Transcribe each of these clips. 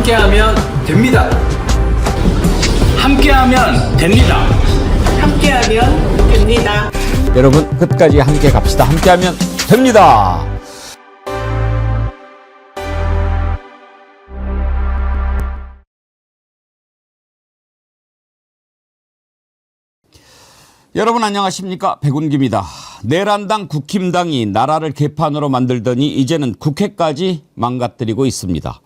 함께하면 됩니다. 함께하면 됩니다. 함께하면 됩니다. 여러분 끝까지 함께 갑시다. 함께하면 됩니다. 여러분 안녕하십니까? 백운기입니다. 내란당 국힘당이 나라를 개판으로 만들더니 이제는 국회까지 망가뜨리고 있습니다.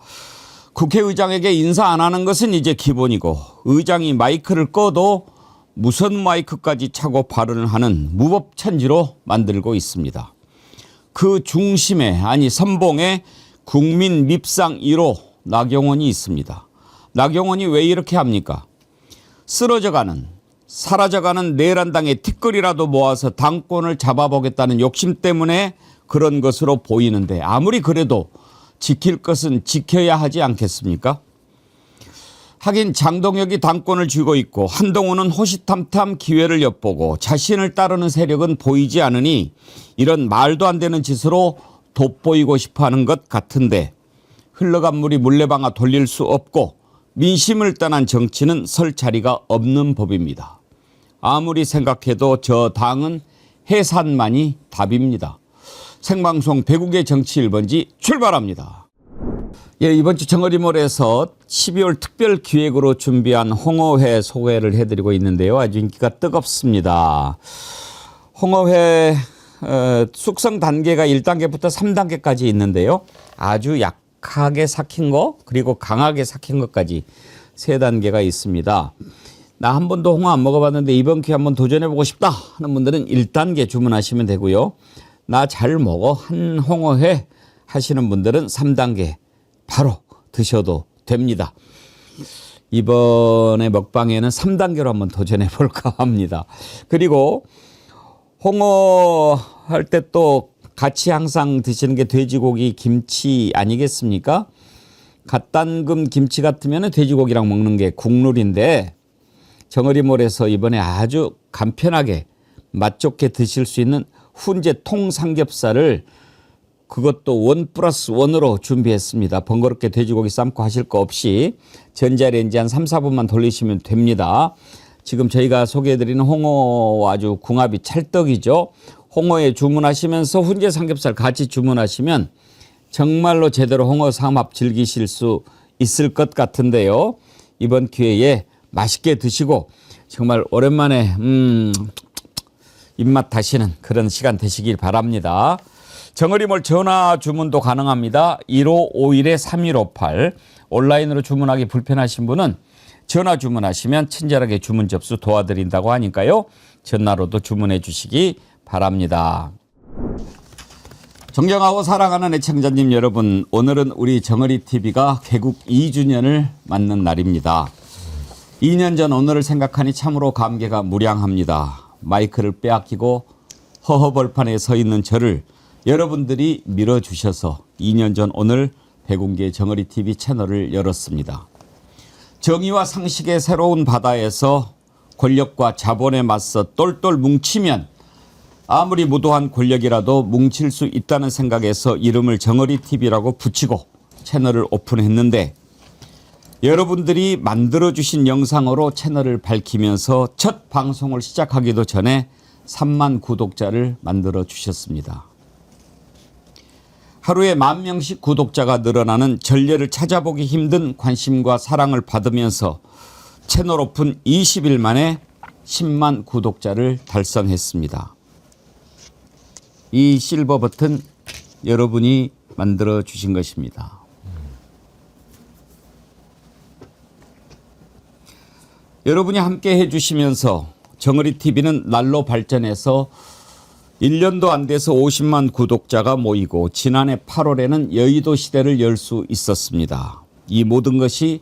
국회의장에게 인사 안 하는 것은 이제 기본이고 의장이 마이크를 꺼도 무선 마이크까지 차고 발언을 하는 무법천지로 만들고 있습니다. 그 중심에 아니 선봉에 국민 밉상 1호 나경원이 있습니다. 나경원이 왜 이렇게 합니까? 쓰러져가는 사라져가는 내란당의 티끌이라도 모아서 당권을 잡아보겠다는 욕심 때문에 그런 것으로 보이는데 아무리 그래도 지킬 것은 지켜야 하지 않겠습니까? 하긴 장동혁이 당권을 쥐고 있고 한동훈은 호시탐탐 기회를 엿보고 자신을 따르는 세력은 보이지 않으니 이런 말도 안 되는 짓으로 돋보이고 싶어하는 것 같은데 흘러간 물이 물레방아 돌릴 수 없고 민심을 떠난 정치는 설 자리가 없는 법입니다. 아무리 생각해도 저 당은 해산만이 답입니다. 생방송 배국의 정치 1번지 출발합니다. 예, 이번 주 정어리몰에서 12월 특별 기획으로 준비한 홍어회 소개를 해드리고 있는데요. 아주 인기가 뜨겁습니다. 홍어회 숙성 단계가 1단계부터 3단계까지 있는데요. 아주 약하게 삭힌 거 그리고 강하게 삭힌 것까지 3단계가 있습니다. 나 한 번도 홍어 안 먹어봤는데 이번 기회에 한번 도전해보고 싶다 하는 분들은 1단계 주문하시면 되고요. 나 잘 먹어 한 홍어회 하시는 분들은 3단계 바로 드셔도 됩니다. 이번에 먹방에는 3단계로 한번 도전해볼까 합니다. 그리고 홍어 할 때 또 같이 항상 드시는 게 돼지고기 김치 아니겠습니까? 갓 담근 김치 같으면 돼지고기랑 먹는 게 국룰인데 정어리몰에서 이번에 아주 간편하게 맛 좋게 드실 수 있는 훈제 통삼겹살을 그것도 1+1으로 준비했습니다. 번거롭게 돼지고기 삶고 하실 거 없이 전자레인지 한 3, 4분만 돌리시면 됩니다. 지금 저희가 소개해드리는 홍어 아주 궁합이 찰떡이죠. 홍어에 주문하시면서 훈제 삼겹살 같이 주문하시면 정말로 제대로 홍어 삼합 즐기실 수 있을 것 같은데요. 이번 기회에 맛있게 드시고 정말 오랜만에 입맛 다시는 그런 시간 되시길 바랍니다. 정어리몰 전화 주문도 가능합니다. 1551-3158 온라인으로 주문하기 불편하신 분은 전화 주문하시면 친절하게 주문 접수 도와드린다고 하니까요. 전화로도 주문해 주시기 바랍니다. 존경하고 사랑하는 애청자님 여러분, 오늘은 우리 정어리TV가 개국 2주년을 맞는 날입니다. 2년 전 오늘을 생각하니 참으로 감개가 무량합니다. 마이크를 빼앗기고 허허벌판에 서 있는 저를 여러분들이 밀어주셔서 2년 전 오늘 백운기의 정어리TV 채널을 열었습니다. 정의와 상식의 새로운 바다에서 권력과 자본에 맞서 똘똘 뭉치면 아무리 무도한 권력이라도 뭉칠 수 있다는 생각에서 이름을 정어리TV라고 붙이고 채널을 오픈했는데 여러분들이 만들어주신 영상으로 채널을 밝히면서 첫 방송을 시작하기도 전에 3만 구독자를 만들어 주셨습니다. 하루에 10,000명씩 구독자가 늘어나는 전례를 찾아보기 힘든 관심과 사랑을 받으면서 채널 오픈 20일 만에 10만 구독자를 달성했습니다. 이 실버 버튼 여러분이 만들어 주신 것입니다. 여러분이 함께 해주시면서 정어리TV는 날로 발전해서 1년도 안 돼서 50만 구독자가 모이고 지난해 8월에는 여의도 시대를 열 수 있었습니다. 이 모든 것이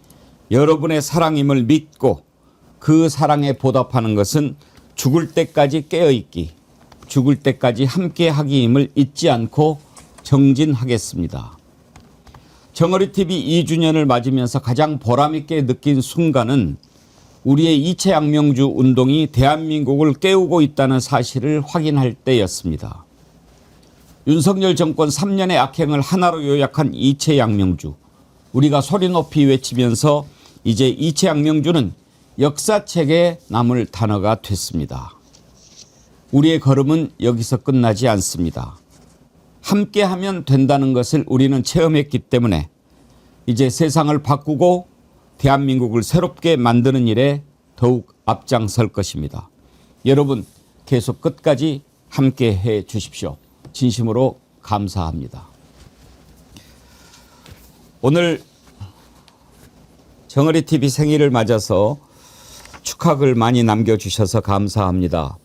여러분의 사랑임을 믿고 그 사랑에 보답하는 것은 죽을 때까지 깨어있기, 죽을 때까지 함께하기임을 잊지 않고 정진하겠습니다. 정어리TV 2주년을 맞으면서 가장 보람있게 느낀 순간은 우리의 이채양명주 운동이 대한민국을 깨우고 있다는 사실을 확인할 때였습니다. 윤석열 정권 3년의 악행을 하나로 요약한 이채양명주, 우리가 소리 높이 외치면서 이제 이채양명주는 역사책에 남을 단어가 됐습니다. 우리의 걸음은 여기서 끝나지 않습니다. 함께하면 된다는 것을 우리는 체험했기 때문에 이제 세상을 바꾸고 대한민국을 새롭게 만드는 일에 더욱 앞장설 것입니다. 여러분 계속 끝까지 함께해 주십시오. 진심으로 감사합니다. 오늘 정어리TV 생일을 맞아서 축하글 많이 남겨주셔서 감사합니다.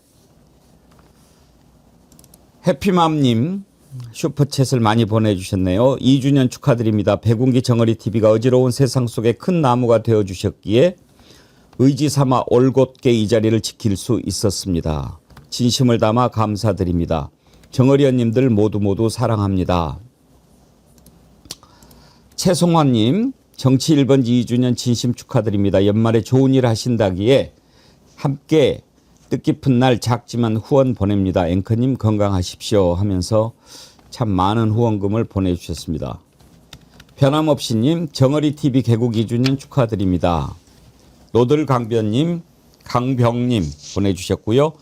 해피맘님 슈퍼챗을 많이 보내주셨네요. 2주년 축하드립니다. 백운기 정어리TV가 어지러운 세상 속에 큰 나무가 되어주셨기에 의지 삼아 올곧게 이 자리를 지킬 수 있었습니다. 진심을 담아 감사드립니다. 정어리언님들 모두 사랑합니다. 최송환님 정치 1번지 2주년 진심 축하드립니다. 연말에 좋은 일 하신다기에 함께 뜻깊은 날 작지만 후원 보냅니다. 앵커님 건강하십시오 하면서 참 많은 후원금을 보내주셨습니다. 변함없이님 정어리TV 개국 2주년 축하드립니다. 노들강변님 강병님 보내주셨고요.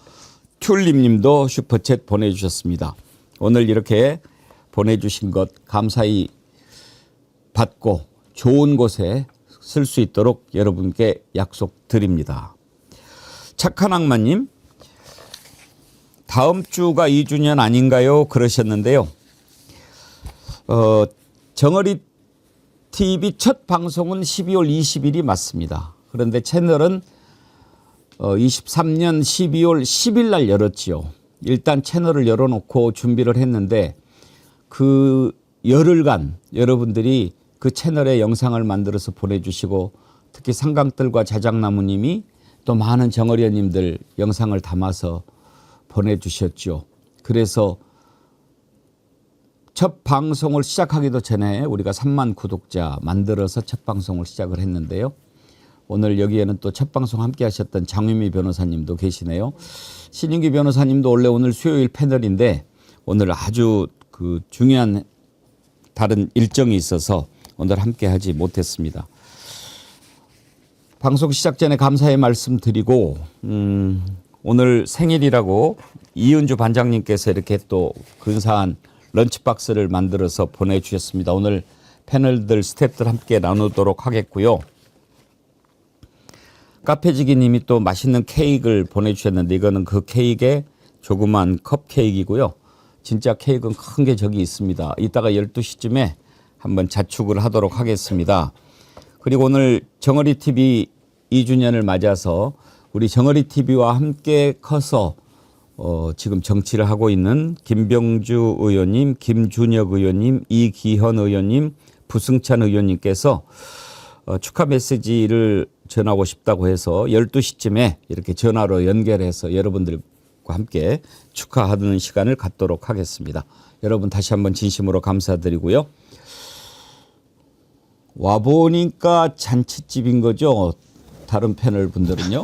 튤립님도 슈퍼챗 보내주셨습니다. 오늘 이렇게 보내주신 것 감사히 받고 좋은 곳에 쓸 수 있도록 여러분께 약속드립니다. 착한 악마님 다음 주가 2주년 아닌가요? 그러셨는데요. 정어리TV 첫 방송은 12월 20일이 맞습니다. 그런데 채널은 23년 12월 10일 날 열었지요. 일단 채널을 열어놓고 준비를 했는데 그 열흘간 여러분들이 그 채널에 영상을 만들어서 보내주시고 특히 상강들과 자작나무님이 또 많은 정어리언님들 영상을 담아서 보내주셨죠. 그래서 첫 방송을 시작하기도 전에 우리가 3만 구독자 만들어서 첫 방송을 시작을 했는데요. 오늘 여기에는 또 첫 방송 함께 하셨던 장유미 변호사님도 계시네요. 신인기 변호사님도 원래 오늘 수요일 패널인데 오늘 아주 그 중요한 다른 일정이 있어서 오늘 함께 하지 못했습니다. 방송 시작 전에 감사의 말씀 드리고 오늘 생일이라고 이은주 반장님께서 이렇게 또 근사한 런치박스를 만들어서 보내주셨습니다. 오늘 패널들 스태프들 함께 나누도록 하겠고요. 카페지기님이 또 맛있는 케이크를 보내주셨는데 이거는 그 케이크의 조그만 컵케이크이고요. 진짜 케이크는 큰 게 저기 있습니다. 이따가 12시쯤에 한번 자축을 하도록 하겠습니다. 그리고 오늘 정어리TV 2주년을 맞아서 우리 정어리TV와 함께 커서 지금 정치를 하고 있는 김병주 의원님, 김준혁 의원님, 이기현 의원님, 부승찬 의원님께서 축하 메시지를 전하고 싶다고 해서 12시쯤에 이렇게 전화로 연결해서 여러분들과 함께 축하하는 시간을 갖도록 하겠습니다. 여러분 다시 한번 진심으로 감사드리고요. 와보니까 잔치집인 거죠. 다른 패널 분들은요.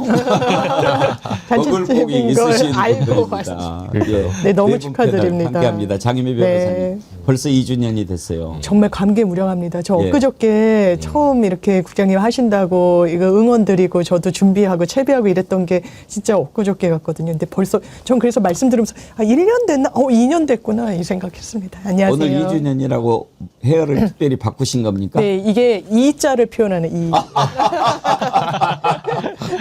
먹을 복이 있으신 분들입니다. 네, 너무 축하드립니다. 함께합니다. 장희미 변호사님. 벌써 2주년이 됐어요. 정말 감개무량합니다. 저 예. 엊그저께 처음 이렇게 국장님 하신다고 이거 응원드리고 저도 준비하고 채비하고 이랬던 게 진짜 엊그저께 같거든요. 근데 벌써 전 그래서 말씀 들으면서 1년 됐나? 2년 됐구나 이 생각했습니다. 안녕하세요. 오늘 2주년이라고 헤어를 특별히 바꾸신 겁니까? 네, 이게 이자를 표현하는 이.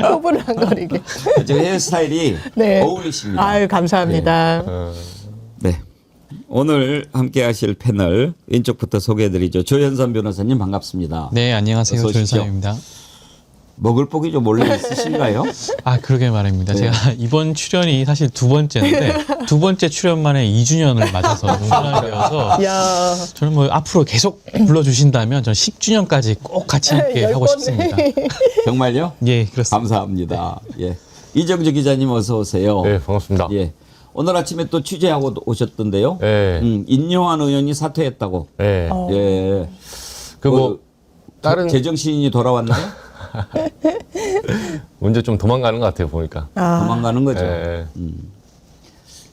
호불호거리게. 저 헤어스타일이 네. 어울리십니다. 아유, 감사합니다. 네. 오늘 함께 하실 패널 왼쪽부터 소개해드리죠. 조현선 변호사님 반갑습니다. 네, 안녕하세요. 어서 오십시오. 조현선입니다. 먹을 복이 좀 원래 있으신가요? 아, 그러게 말입니다. 네. 제가 이번 출연이 사실 두 번째인데 두 번째 출연 만에 2주년을 맞아서 운전하여서 야. 저는 뭐 앞으로 계속 불러주신다면 전 10주년까지 꼭 같이 함께 하고 싶습니다. 정말요? 예, 그렇습니다. 감사합니다. 예. 이정주 기자님 어서 오세요. 네, 반갑습니다. 예. 오늘 아침에 또 취재하고 오셨던데요. 네. 인요한 의원이 사퇴했다고. 네. 예. 그리고 다른 제정신이 돌아왔나요? 문제 좀 도망가는 것 같아요, 보니까. 도망가는 거죠. 네.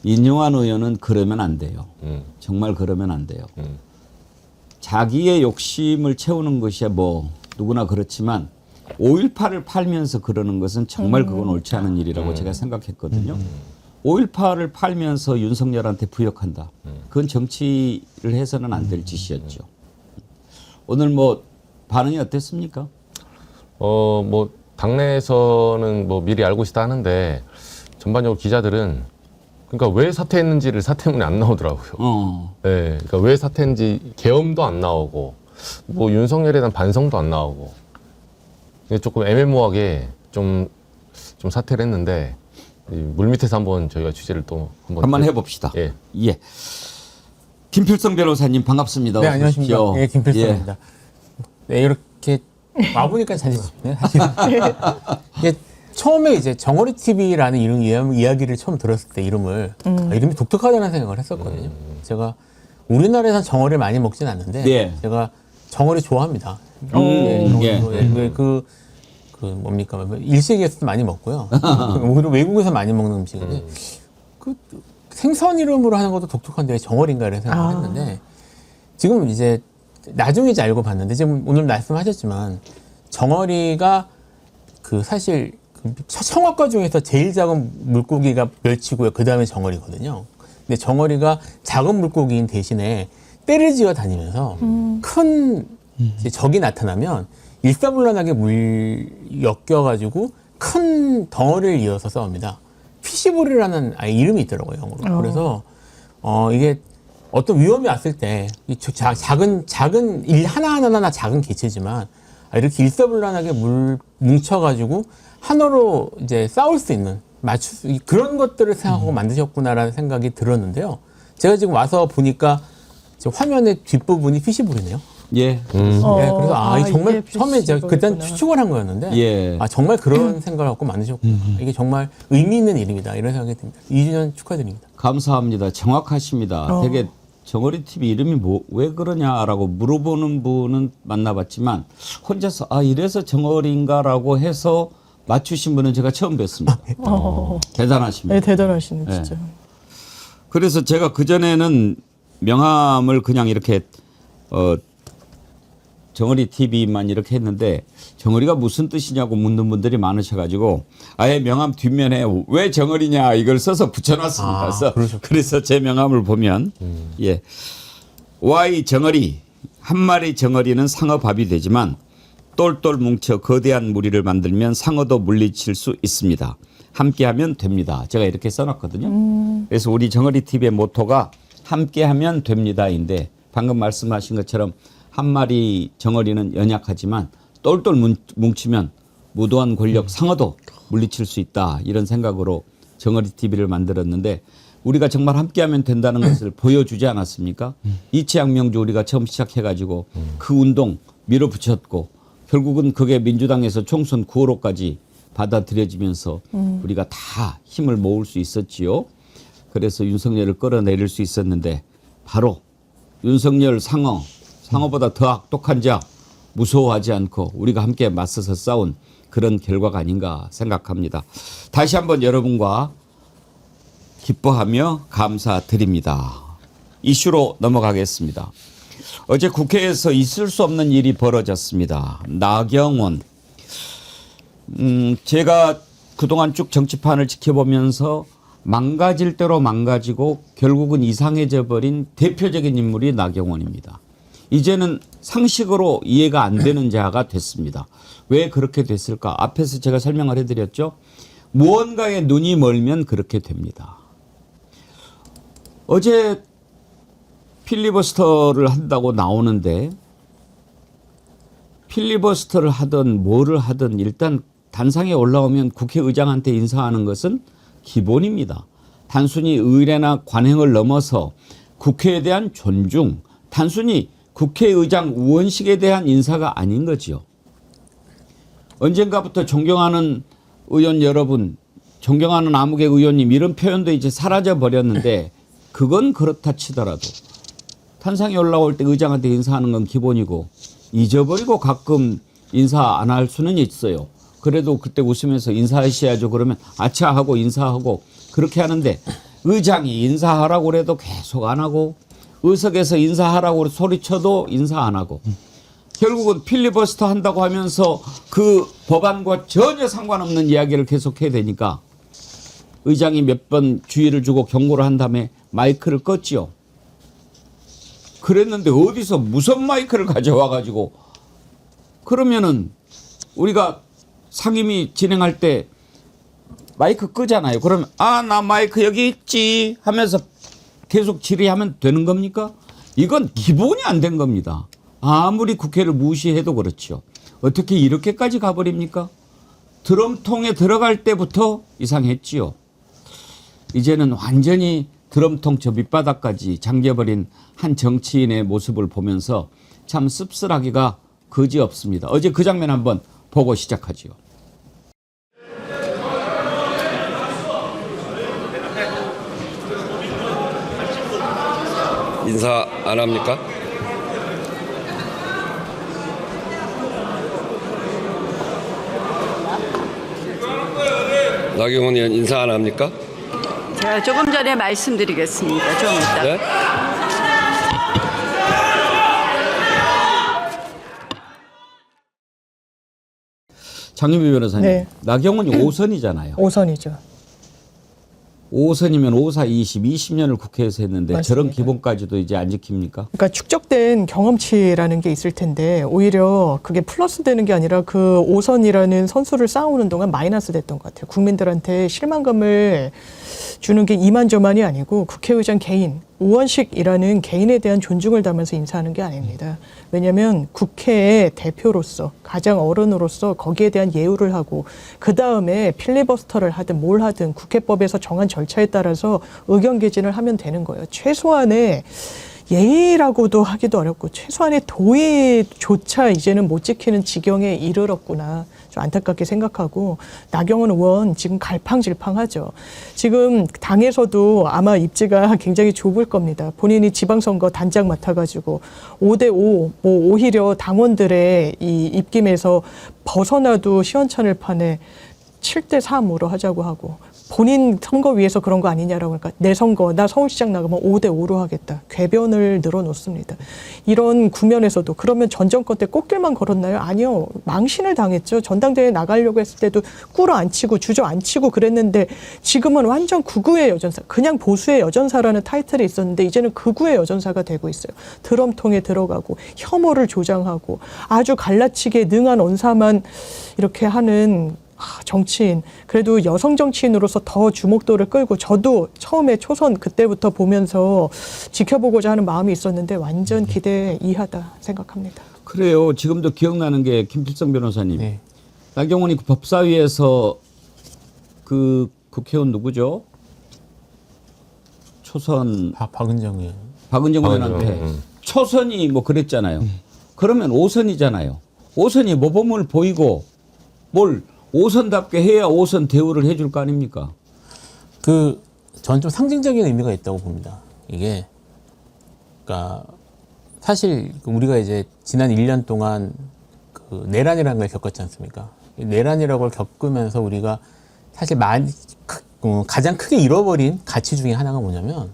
인요한 의원은 그러면 안 돼요. 음. 정말 그러면 안 돼요. 자기의 욕심을 채우는 것이야 뭐 누구나 그렇지만 5.18을 팔면서 그러는 것은 정말 그건 옳지 않은 일이라고 제가 생각했거든요. 5.18을 팔면서 윤석열한테 부역한다. 그건 정치를 해서는 안 될 짓이었죠. 오늘 뭐 반응이 어땠습니까? 뭐 당내에서는 뭐 미리 알고 있다 하는데 전반적으로 기자들은 그러니까 왜 사퇴했는지를 사퇴문에 안 나오더라고요. 네, 그러니까 왜 사퇴했는지 계엄도 안 나오고 뭐 윤석열에 대한 반성도 안 나오고 조금 애매모호하게 좀 사퇴를 했는데 물 밑에서 한번 저희가 취재를 또 한번 해봅시다. 예. 예. 김필성 변호사님 반갑습니다. 네, 어서 안녕하십니까. 오십시오. 네, 김필성입니다. 네, 이렇게 와보니까 자신있네. 사실. 이게 처음에 이제 정어리 TV라는 이야기를 처음 들었을 때 이름을 이름이 독특하다는 생각을 했었거든요. 제가 우리나라에서 정어리를 많이 먹진 않는데 예. 제가 정어리 좋아합니다. 예. 그 뭡니까 일식에서도 많이 먹고요. 오히려 외국에서 많이 먹는 음식인데 그 생선 이름으로 하는 것도 독특한데 정어리인가 이런 생각을 했는데 지금 이제 나중에 이제 알고 봤는데 지금 오늘 말씀하셨지만 정어리가 그 사실 청어과 중에서 제일 작은 물고기가 멸치고요. 그 다음에 정어리거든요. 근데 정어리가 작은 물고기인 대신에 떼를 지어 다니면서 큰 이제 적이 나타나면 일사불란하게 엮여가지고 큰 덩어리를 이어서 싸웁니다. 피시볼이라는 아예 이름이 있더라고요, 영어로. 그래서 이게 어떤 위험이 왔을 때 작은 일 하나하나 작은 개체지만 이렇게 일사불란하게 뭉쳐가지고 하나로 이제 싸울 수 있는 그런 것들을 생각하고 만드셨구나라는 생각이 들었는데요. 제가 지금 와서 보니까 지금 화면의 뒷부분이 피시볼이네요. 예. 네, 그래서 이게 정말 처음에 제가 그때 피시볼이구나. 추측을 한 거였는데 예. 정말 그런 생각을 갖고 만드셨구나. 이게 정말 의미 있는 일입니다. 이런 생각이 듭니다. 2주년 축하드립니다. 감사합니다. 정확하십니다. 되게 정어리 TV 이름이 왜 그러냐라고 물어보는 분은 만나봤지만 혼자서 이래서 정어리인가라고 해서 맞추신 분은 제가 처음 뵀습니다. 대단하십니다. 네, 대단하시네 진짜. 그래서 제가 그전에는 명함을 그냥 이렇게 정어리 TV만 이렇게 했는데 정어리가 무슨 뜻이냐고 묻는 분들이 많으셔가지고 아예 명함 뒷면에 왜 정어리냐 이걸 써서 붙여놨습니다. 그래서 제 명함을 보면 예, Y 정어리 한 마리 정어리는 상어 밥이 되지만 똘똘 뭉쳐 거대한 무리를 만들면 상어도 물리칠 수 있습니다. 함께하면 됩니다. 제가 이렇게 써놨거든요. 그래서 우리 정어리 TV의 모토가 함께하면 됩니다인데 방금 말씀하신 것처럼 한 마리 정어리는 연약하지만 똘똘 뭉치면 무도한 권력 상어도 물리칠 수 있다. 이런 생각으로 정어리 TV를 만들었는데 우리가 정말 함께하면 된다는 것을 보여주지 않았습니까? 이치양명주 우리가 처음 시작해가지고 그 운동 밀어붙였고 결국은 그게 민주당에서 총선 9호로까지 받아들여지면서 우리가 다 힘을 모을 수 있었지요. 그래서 윤석열을 끌어내릴 수 있었는데 바로 윤석열 상어보다 더 악독한 자 무서워하지 않고 우리가 함께 맞서서 싸운 그런 결과가 아닌가 생각합니다. 다시 한번 여러분과 기뻐하며 감사드립니다. 이슈로 넘어가겠습니다. 어제 국회에서 있을 수 없는 일이 벌어졌습니다. 나경원. 제가 그동안 쭉 정치판을 지켜보면서 망가질 대로 망가지고 결국은 이상해져 버린 대표적인 인물이 나경원입니다. 이제는 상식으로 이해가 안 되는 자가 됐습니다. 왜 그렇게 됐을까? 앞에서 제가 설명을 해드렸죠. 무언가에 눈이 멀면 그렇게 됩니다. 어제 필리버스터를 한다고 나오는데 필리버스터를 하든 뭐를 하든 일단 단상에 올라오면 국회의장한테 인사하는 것은 기본입니다. 단순히 의례나 관행을 넘어서 국회에 대한 존중, 단순히 국회의장 우원식에 대한 인사가 아닌 거지요. 언젠가부터 존경하는 의원 여러분, 존경하는 아무개 의원님 이런 표현도 이제 사라져 버렸는데 그건 그렇다 치더라도 탄상에 올라올 때 의장한테 인사하는 건 기본이고 잊어버리고 가끔 인사 안 할 수는 있어요. 그래도 그때 웃으면서 인사하셔야죠. 그러면 아차 하고 인사하고 그렇게 하는데 의장이 인사하라고 그래도 계속 안 하고 의석에서 인사하라고 소리쳐도 인사 안 하고 결국은 필리버스터 한다고 하면서 그 법안과 전혀 상관없는 이야기를 계속해야 되니까 의장이 몇 번 주의를 주고 경고를 한 다음에 마이크를 껐지요. 그랬는데 어디서 무선 마이크를 가져와 가지고 그러면은 우리가 상임위 진행할 때 마이크 끄잖아요. 그러면 나 마이크 여기 있지 하면서 계속 질의하면 되는 겁니까? 이건 기본이 안 된 겁니다. 아무리 국회를 무시해도 그렇죠. 어떻게 이렇게까지 가버립니까? 드럼통에 들어갈 때부터 이상했지요. 이제는 완전히 드럼통 저 밑바닥까지 잠겨버린 한 정치인의 모습을 보면서 참 씁쓸하기가 그지없습니다. 어제 그 장면 한번 보고 시작하지요. 인사 안 합니까? 나경원 의원 인사 안 합니까? 제가 조금 전에 말씀드리겠습니다. 좀 이따. 네? 장유미 변호사님, 네. 나경원이 5선이잖아요. 5선이죠. 5선이면 5사 20년을 국회에서 했는데 맞습니다. 저런 기본까지도 이제 안 지킵니까? 그러니까 축적된 경험치라는 게 있을 텐데 오히려 그게 플러스 되는 게 아니라 그 5선이라는 선수를 쌓아오는 동안 마이너스 됐던 것 같아요. 국민들한테 실망감을 주는 게 이만저만이 아니고 국회의장 개인, 우원식이라는 개인에 대한 존중을 담아서 인사하는 게 아닙니다. 왜냐하면 국회의 대표로서 가장 어른으로서 거기에 대한 예우를 하고 그다음에 필리버스터를 하든 뭘 하든 국회법에서 정한 절차에 따라서 의견 개진을 하면 되는 거예요. 최소한의 예의라고도 하기도 어렵고 최소한의 도의조차 이제는 못 지키는 지경에 이르렀구나. 좀 안타깝게 생각하고 나경원 의원 지금 갈팡질팡하죠. 지금 당에서도 아마 입지가 굉장히 좁을 겁니다. 본인이 지방선거 단장 맡아가지고 5대5 뭐 오히려 당원들의 이 입김에서 벗어나도 시원찮을 판에 7대3으로 하자고 하고 본인 선거 위해서 그런 거 아니냐라고 하니까 내 선거 나 서울시장 나가면 5대5로 하겠다. 궤변을 늘어놓습니다. 이런 국면에서도 그러면 전 정권 때 꽃길만 걸었나요? 아니요. 망신을 당했죠. 전당대회 나가려고 했을 때도 꿇어앉히고 주저앉히고 그랬는데 지금은 완전 극우의 여전사 그냥 보수의 여전사라는 타이틀이 있었는데 이제는 극우의 여전사가 되고 있어요. 드럼통에 들어가고 혐오를 조장하고 아주 갈라치기에 능한 언사만 이렇게 하는 정치인, 그래도 여성 정치인으로서 더 주목도를 끌고 저도 처음에 초선 그때부터 보면서 지켜보고자 하는 마음이 있었는데 완전 기대 이하다 생각합니다. 그래요. 지금도 기억나는 게 김필성 변호사님. 네. 나경원이 그 법사위에서 그 국회의원 누구죠? 초선 박은정 의원. 박은정 의원한테 초선이 뭐 그랬잖아요. 그러면 5선이잖아요. 5선이 모범을 보이고 뭘 5선답게 해야 5선 대우를 해줄 거 아닙니까? 저는 좀 상징적인 의미가 있다고 봅니다. 이게, 그러니까 사실 우리가 이제 지난 1년 동안 그 내란이라는 걸 겪었지 않습니까? 이 내란이라는 걸 겪으면서 우리가 사실 가장 크게 잃어버린 가치 중에 하나가 뭐냐면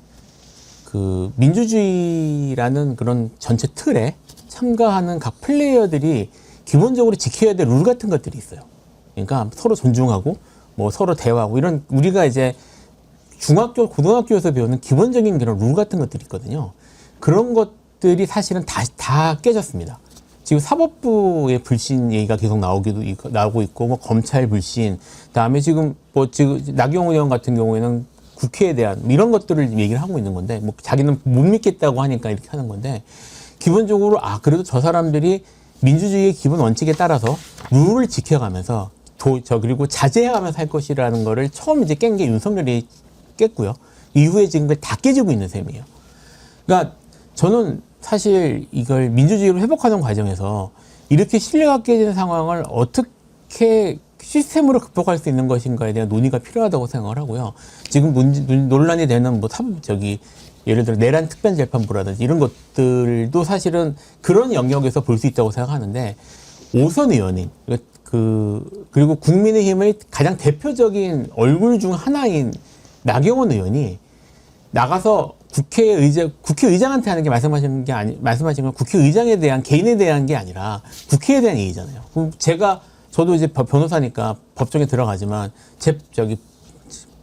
그 민주주의라는 그런 전체 틀에 참가하는 각 플레이어들이 기본적으로 지켜야 될 룰 같은 것들이 있어요. 그러니까 서로 존중하고 뭐 서로 대화하고 이런 우리가 이제 중학교, 고등학교에서 배우는 기본적인 그런 룰 같은 것들이 있거든요. 그런 것들이 사실은 다 깨졌습니다. 지금 사법부의 불신 얘기가 계속 나오고 있고, 뭐 검찰 불신, 그다음에 지금 나경원 의원 같은 경우에는 국회에 대한 이런 것들을 얘기를 하고 있는 건데, 뭐 자기는 못 믿겠다고 하니까 이렇게 하는 건데, 기본적으로 그래도 저 사람들이 민주주의의 기본 원칙에 따라서 룰을 지켜가면서 그리고 자제해가면서 할 것이라는 거를 처음 이제 깬 게 윤석열이 깼고요. 이후에 지금 그게 다 깨지고 있는 셈이에요. 그러니까 저는 사실 이걸 민주주의를 회복하는 과정에서 이렇게 신뢰가 깨지는 상황을 어떻게 시스템으로 극복할 수 있는 것인가에 대한 논의가 필요하다고 생각을 하고요. 지금 논란이 되는 예를 들어 내란 특별재판부라든지 이런 것들도 사실은 그런 영역에서 볼 수 있다고 생각하는데 5선 의원인 그리고 국민의힘의 가장 대표적인 얼굴 중 하나인 나경원 의원이 나가서 국회의장한테 하는 게 말씀하신 건 국회의장에 대한 개인에 대한 게 아니라 국회에 대한 얘기잖아요. 그럼 저도 이제 변호사니까 법정에 들어가지만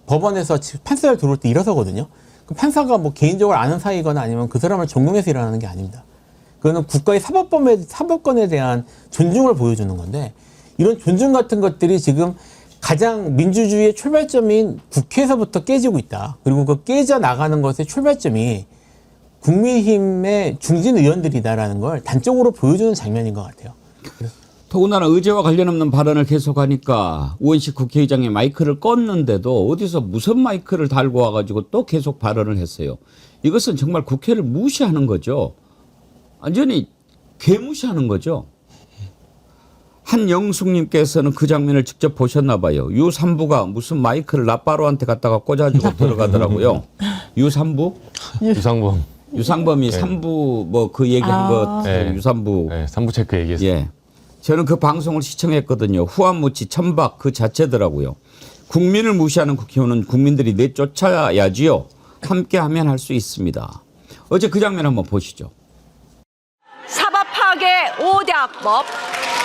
법원에서 판사를 들어올 때 일어서거든요. 그 판사가 뭐 개인적으로 아는 사이거나 아니면 그 사람을 존경해서 일어나는 게 아닙니다. 그거는 국가의 사법권에 대한 존중을 보여주는 건데 이런 존중 같은 것들이 지금 가장 민주주의의 출발점인 국회에서부터 깨지고 있다. 그리고 그 깨져 나가는 것의 출발점이 국민의힘의 중진 의원들이다라는 걸 단적으로 보여주는 장면인 것 같아요. 더군다나 의제와 관련 없는 발언을 계속하니까 우원식 국회의장이 마이크를 껐는데도 어디서 무슨 마이크를 달고 와가지고 또 계속 발언을 했어요. 이것은 정말 국회를 무시하는 거죠. 완전히 개무시하는 거죠. 한영숙님께서는 그 장면을 직접 보셨나 봐요. 유산부가 무슨 마이크를 나빠로한테 갖다가 꽂아주고 들어가더라고요. 유산부? 유상범이 네. 산부 뭐 그 얘기한 것 네. 유산부. 네, 3부 체크 얘기했어요. 예. 저는 그 방송을 시청했거든요. 후한무치 천박 그 자체더라고요. 국민을 무시하는 국회의원은 국민들이 내쫓아야지요. 함께하면 할 수 있습니다. 어제 그 장면 한번 보시죠. 사법파괴 5대 악법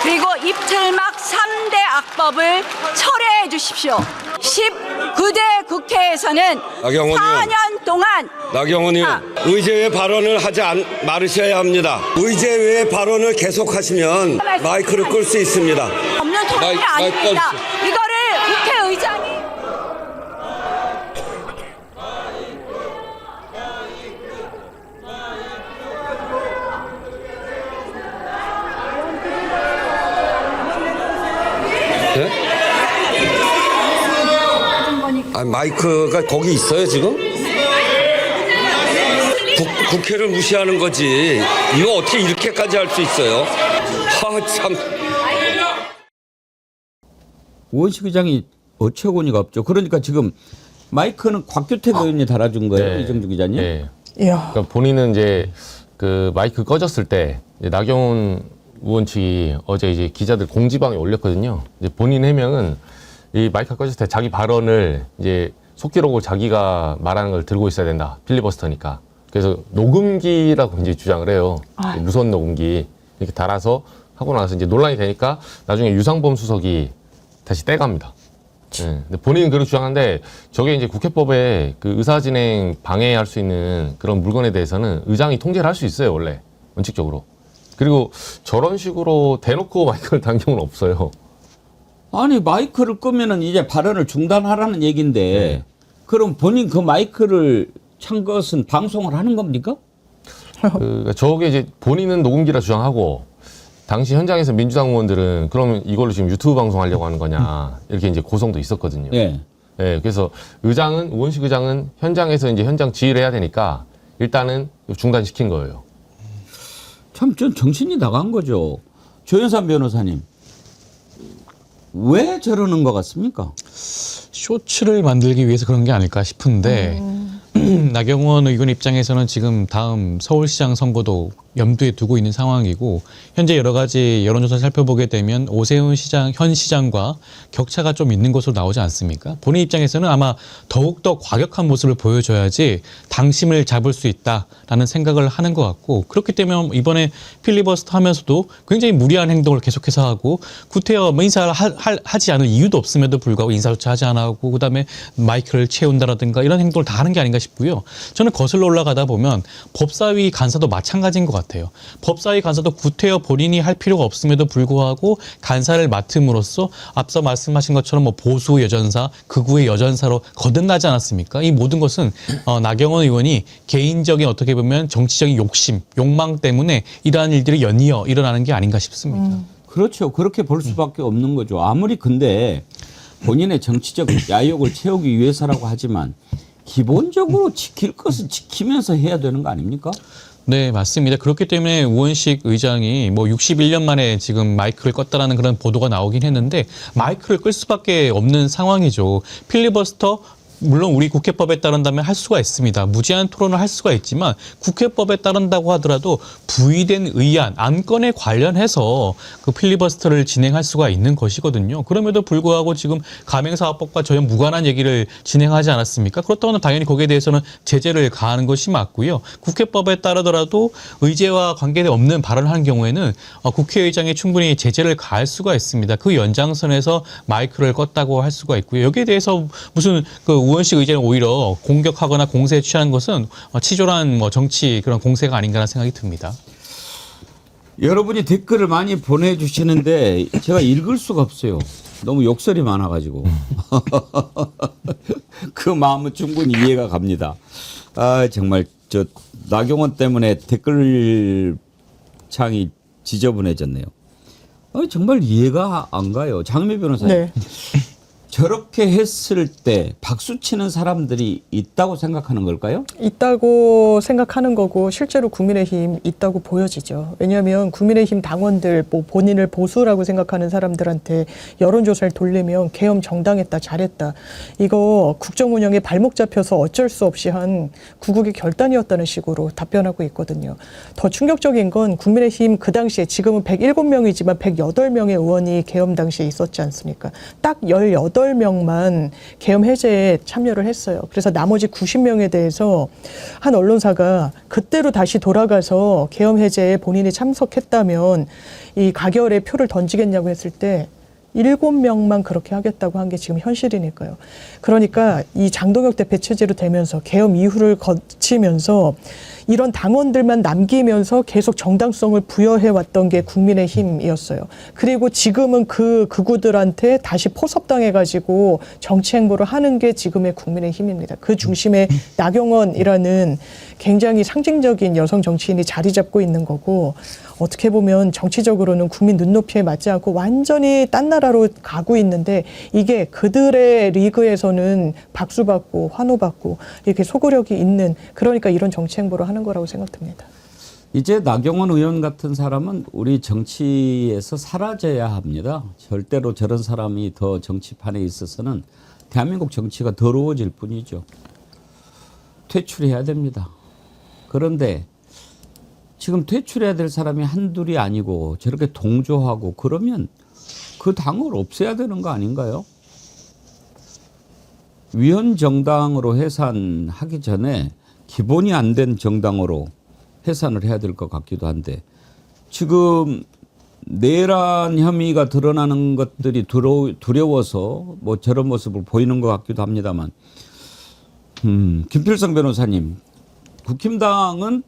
그리고 입틀막 3대 악법을 철회해 주십시오. 19대 국회에서는 나경원 의원. 4년 동안 나경원 의원, 의제외 발언을 하지 말으셔야 합니다. 의제외 발언을 계속하시면 마이크를 끌 수 있습니다. 없는 토론이 마이크 아닙니다. 꺼주세요. 이거를 국회의장이 네? 아, 마이크가 거기 있어요 지금? 국회를 무시하는 거지. 이거 어떻게 이렇게까지 할 수 있어요? 아 참. 우원식 의장이 어처구니가 없죠. 그러니까 지금 마이크는 곽규택 의원이 달아준 거예요. 네. 이정주 기자님. 네. 이야. 그러니까 본인은 이제 그 마이크 꺼졌을 때 이제 나경원 의원 측이 어제 이제 기자들 공지방에 올렸거든요. 이제 본인 해명은 이 마이크가 꺼졌을 때 자기 발언을 이제 속기록을 자기가 말하는 걸 들고 있어야 된다. 필리버스터니까. 그래서 녹음기라고 이제 주장을 해요. 무선 녹음기 이렇게 달아서 하고 나서 이제 논란이 되니까 나중에 유상범 수석이 다시 떼갑니다. 네. 근데 본인은 그렇게 주장하는데 저게 이제 국회법에 그 의사진행 방해할 수 있는 그런 물건에 대해서는 의장이 통제를 할 수 있어요, 원래. 원칙적으로. 그리고 저런 식으로 대놓고 마이크를 단 경우는 없어요. 아니 마이크를 끄면은 이제 발언을 중단하라는 얘기인데 네. 그럼 본인 그 마이크를 찬 것은 방송을 하는 겁니까? 저게 이제 본인은 녹음기라 주장하고 당시 현장에서 민주당 의원들은 그러면 이걸로 지금 유튜브 방송하려고 하는 거냐 이렇게 이제 고성도 있었거든요. 예. 네, 그래서 우원식 의장은 현장에서 이제 현장 지휘를 해야 되니까 일단은 중단시킨 거예요. 참 전 정신이 나간 거죠. 조현삼 변호사님. 왜 저러는 것 같습니까? 쇼츠를 만들기 위해서 그런 게 아닐까 싶은데 나경원 의원 입장에서는 지금 다음 서울시장 선거도 염두에 두고 있는 상황이고 현재 여러 가지 여론조사 살펴보게 되면 오세훈 시장, 현 시장과 격차가 좀 있는 것으로 나오지 않습니까? 본인 입장에서는 아마 더욱더 과격한 모습을 보여줘야지 당심을 잡을 수 있다라는 생각을 하는 것 같고 그렇기 때문에 이번에 필리버스터 하면서도 굉장히 무리한 행동을 계속해서 하고 구태여 인사를 하지 않을 이유도 없음에도 불구하고 인사조차 하지 않고 그다음에 마이크를 채운다라든가 이런 행동을 다 하는 게 아닌가 싶고요. 저는 거슬러 올라가다 보면 법사위 간사도 마찬가지인 것 같아요. 법사위 간사도 구태여 본인이 할 필요가 없음에도 불구하고 간사를 맡음으로써 앞서 말씀하신 것처럼 뭐 보수 여전사, 극우의 여전사로 거듭나지 않았습니까? 이 모든 것은 나경원 의원이 개인적인 어떻게 보면 정치적인 욕심, 욕망 때문에 이러한 일들이 연이어 일어나는 게 아닌가 싶습니다. 그렇죠. 그렇게 볼 수밖에 없는 거죠. 아무리 근데 본인의 정치적 야욕을 채우기 위해서라고 하지만 기본적으로 지킬 것은 지키면서 해야 되는 거 아닙니까? 네, 맞습니다. 그렇기 때문에 우원식 의장이 뭐 61년 만에 지금 마이크를 껐다라는 그런 보도가 나오긴 했는데 마이크를 끌 수밖에 없는 상황이죠. 필리버스터 물론 우리 국회법에 따른다면 할 수가 있습니다. 무제한 토론을 할 수가 있지만 국회법에 따른다고 하더라도 부의된 의안, 안건에 관련해서 그 필리버스터를 진행할 수가 있는 것이거든요. 그럼에도 불구하고 지금 가맹사업법과 전혀 무관한 얘기를 진행하지 않았습니까? 그렇다면 당연히 거기에 대해서는 제재를 가하는 것이 맞고요. 국회법에 따르더라도 의제와 관계없는 발언을 하는 경우에는 국회의장이 충분히 제재를 가할 수가 있습니다. 그 연장선에서 마이크를 껐다고 할 수가 있고요. 여기에 대해서 무슨 그 우원식 의장을 오히려 공격하거나 공세에 취하는 것은 치졸한 정치 그런 공세가 아닌가라는 생각이 듭니다. 여러분이 댓글을 많이 보내주시는데 제가 읽을 수가 없어요. 너무 욕설이 많아가지고. 그 마음은 충분히 이해가 갑니다. 아, 정말 저 나경원 때문에 댓글 창이 지저분해졌네요. 정말 이해가 안 가요. 장미 변호사님. 네. 저렇게 했을 때 박수 치는 사람들이 있다고 생각하는 걸까요? 있다고 생각하는 거고 실제로 국민의힘 있다고 보여지죠. 왜냐하면 국민의힘 당원들 뭐 본인을 보수라고 생각하는 사람들한테 여론조사를 돌리면 계엄 정당했다 잘했다. 이거 국정 운영에 발목 잡혀서 어쩔 수 없이 한 구국의 결단이었다는 식으로 답변하고 있거든요. 더 충격적인 건 국민의힘 그 당시에 지금은 107명이지만 108명의 의원이 계엄 당시에 있었지 않습니까? 딱 18명만 계엄 해제에 참여를 했어요. 그래서 나머지 90명에 대해서 한 언론사가 그때로 다시 돌아가서 계엄 해제에 본인이 참석했다면 이 가결에 표를 던지겠냐고 했을 때 7명만 그렇게 하겠다고 한 게 지금 현실이니까요. 그러니까 이 장동혁 대표 체제로 되면서 계엄 이후를 거치면서 이런 당원들만 남기면서 계속 정당성을 부여해왔던 게 국민의힘이었어요. 그리고 지금은 그 극우들한테 다시 포섭당해가지고 정치 행보를 하는 게 지금의 국민의힘입니다. 그 중심에 나경원이라는 굉장히 상징적인 여성 정치인이 자리 잡고 있는 거고 어떻게 보면 정치적으로는 국민 눈높이에 맞지 않고 완전히 딴 나라로 가고 있는데 이게 그들의 리그에서는 박수받고 환호받고 이렇게 소구력이 있는 그러니까 이런 정치 행보를 하는 거라고 생각됩니다. 이제 나경원 의원 같은 사람은 우리 정치에서 사라져야 합니다. 절대로 저런 사람이 더 정치판에 있어서는 대한민국 정치가 더러워질 뿐이죠. 퇴출해야 됩니다. 그런데 지금 퇴출해야 될 사람이 한둘이 아니고 저렇게 동조하고 그러면 그 당을 없애야 되는 거 아닌가요? 위헌 정당으로 해산하기 전에 기본이 안 된 정당으로 해산을 해야 될 것 같기도 한데 지금 내란 혐의가 드러나는 것들이 두려워서 뭐 저런 모습을 보이는 것 같기도 합니다만 김필성 변호사님 국힘당은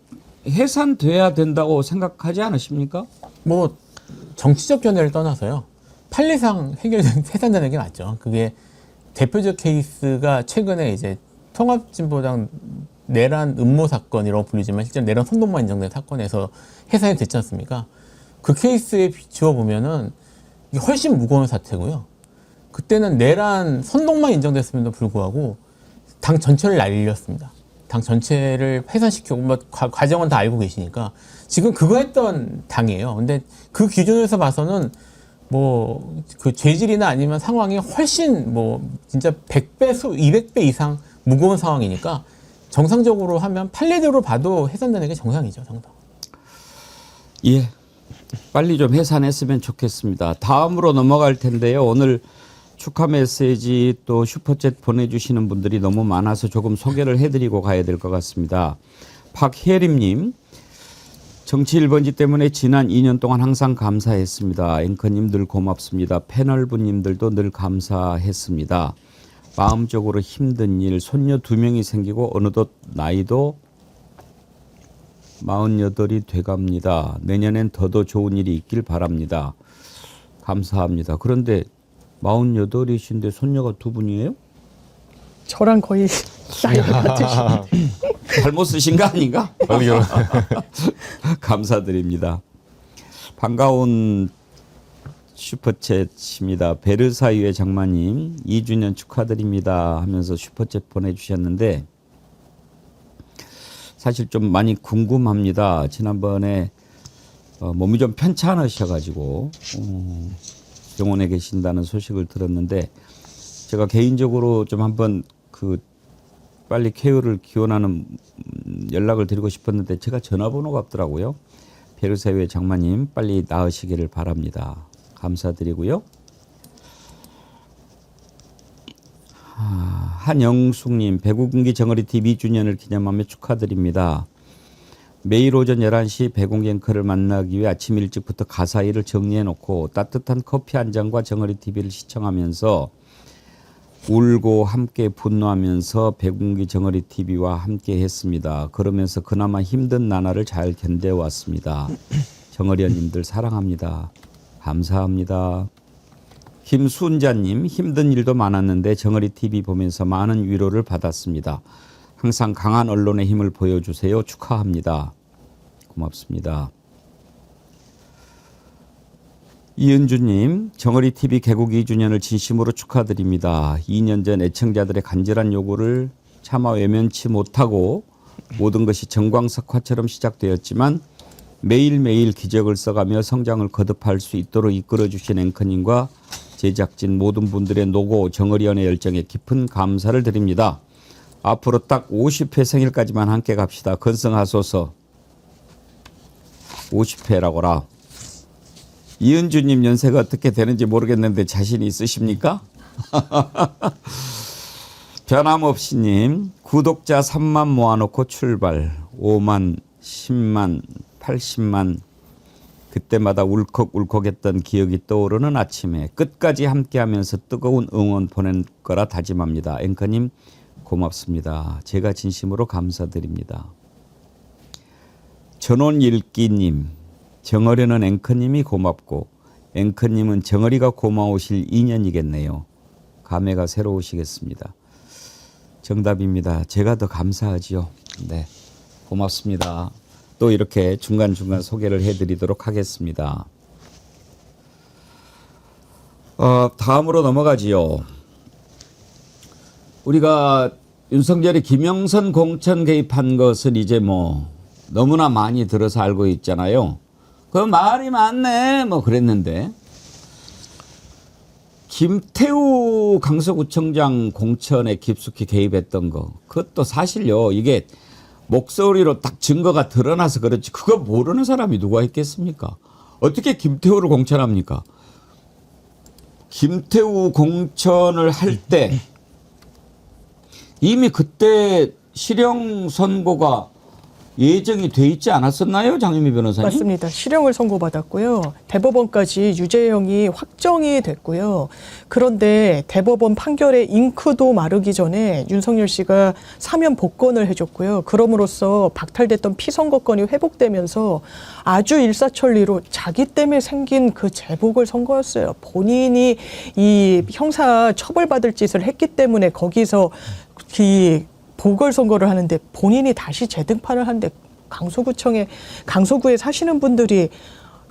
해산돼야 된다고 생각하지 않으십니까? 뭐 정치적 견해를 떠나서요. 판례상 해산되는 게 맞죠. 그게 대표적 케이스가 최근에 이제 통합진보당 내란 음모 사건이라고 불리지만 실제 내란 선동만 인정된 사건에서 해산이 됐지 않습니까? 그 케이스에 비추어 보면은 이게 훨씬 무거운 사태고요. 그때는 내란 선동만 인정됐음에도 불구하고 당 전체를 날렸습니다. 당 전체를 해산시키고 뭐 과정은 다 알고 계시니까 지금 그거 했던 당이에요. 근데 그 기준에서 봐서는 뭐 그 죄질이나 아니면 상황이 훨씬 뭐 진짜 100배, 200배 이상 무거운 상황이니까 정상적으로 하면 판례대로 봐도 해산되는 게 정상이죠, 정상. 예, 빨리 좀 해산했으면 좋겠습니다. 다음으로 넘어갈 텐데요. 오늘 축하 메시지 또 슈퍼챗 보내주시는 분들이 너무 많아서 조금 소개를 해드리고 가야 될 것 같습니다. 박혜림님, 정치 1번지 때문에 지난 2년 동안 항상 감사했습니다. 앵커님 늘 고맙습니다. 패널분님들도 늘 감사했습니다. 마음적으로 힘든 일, 손녀 2명이 생기고 어느덧 나이도 48이 돼갑니다. 내년엔 더더 좋은 일이 있길 바랍니다. 감사합니다. 그런데 48이신데 손녀가 2분이에요? 저랑 거의 나이가 같으신데. 잘못 쓰신 거 아닌가? 빨리 결혼. 감사드립니다. 반가운 슈퍼챗입니다. 베르사유의 장마님 2주년 축하드립니다 하면서 슈퍼챗 보내주셨는데 사실 좀 많이 궁금합니다. 지난번에 몸이 좀 편찮으셔가지고 병원에 계신다는 소식을 들었는데 제가 개인적으로 좀 한번 그 빨리 쾌유를 기원하는 연락을 드리고 싶었는데 제가 전화번호가 없더라고요. 베르세유의 장마님 빨리 나으시기를 바랍니다. 감사드리고요. 한영숙님 배구경기 정어리TV 2주년을 기념하며 축하드립니다. 매일 오전 11시 배구경기 앵커를 만나기 위해 아침 일찍부터 가사일을 정리해놓고 따뜻한 커피 한 잔과 정어리TV를 시청하면서 울고 함께 분노하면서 배구경기 정어리TV와 함께 했습니다. 그러면서 그나마 힘든 나날을 잘 견뎌왔습니다. 정어리언님들 사랑합니다. 감사합니다. 김순자님 힘든 일도 많았는데 정어리TV 보면서 많은 위로를 받았습니다. 항상 강한 언론의 힘을 보여주세요. 축하합니다. 고맙습니다. 이은주님 정어리TV 개국 2주년을 진심으로 축하드립니다. 2년 전 애청자들의 간절한 요구를 차마 외면치 못하고 모든 것이 정광석화처럼 시작되었지만 매일매일 기적을 써가며 성장을 거듭할 수 있도록 이끌어주신 앵커님과 제작진 모든 분들의 노고 정어리언의 열정에 깊은 감사를 드립니다. 앞으로 딱 50회 생일까지만 함께 갑시다. 건승하소서. 50회라고라. 이은주님 연세가 어떻게 되는지 모르겠는데 자신이 있으십니까? 변함없이님 구독자 3만 모아놓고 출발. 5만, 10만, 80만 그때마다 울컥울컥했던 기억이 떠오르는 아침에 끝까지 함께하면서 뜨거운 응원 보낼 거라 다짐합니다. 앵커님 고맙습니다. 제가 진심으로 감사드립니다. 전원일기님 정어리는 앵커님이 고맙고 앵커님은 정어리가 고마우실 인연이겠네요. 감회가 새로우시겠습니다. 정답입니다. 제가 더 감사하지요. 네, 고맙습니다. 또 이렇게 중간중간 소개를 해드리도록 하겠습니다. 다음으로 넘어가지요. 우리가 윤석열이 김영선 공천 개입한 것은 이제 뭐 너무나 많이 들어서 알고 있잖아요. 그 말이 많네 뭐 그랬는데 김태우 강서구청장 공천에 깊숙이 개입했던 거 그것도 사실요. 이게 목소리로 딱 증거가 드러나서 그렇지 그거 모르는 사람이 누가 있겠습니까? 어떻게 김태우를 공천합니까? 김태우 공천을 할 때 이미 그때 실형 선고가 예정이 돼 있지 않았었나요? 장유미 변호사님? 맞습니다. 실형을 선고받았고요. 대법원까지 유죄형이 확정이 됐고요. 그런데 대법원 판결의 잉크도 마르기 전에 윤석열 씨가 사면 복권을 해줬고요. 그럼으로써 박탈됐던 피선거권이 회복되면서 아주 일사천리로 자기 때문에 생긴 그 제복을 선 거였어요. 본인이 이 형사 처벌받을 짓을 했기 때문에 거기서 이 보궐선거를 하는데 본인이 다시 재등판을 하는데 강서구에 사시는 분들이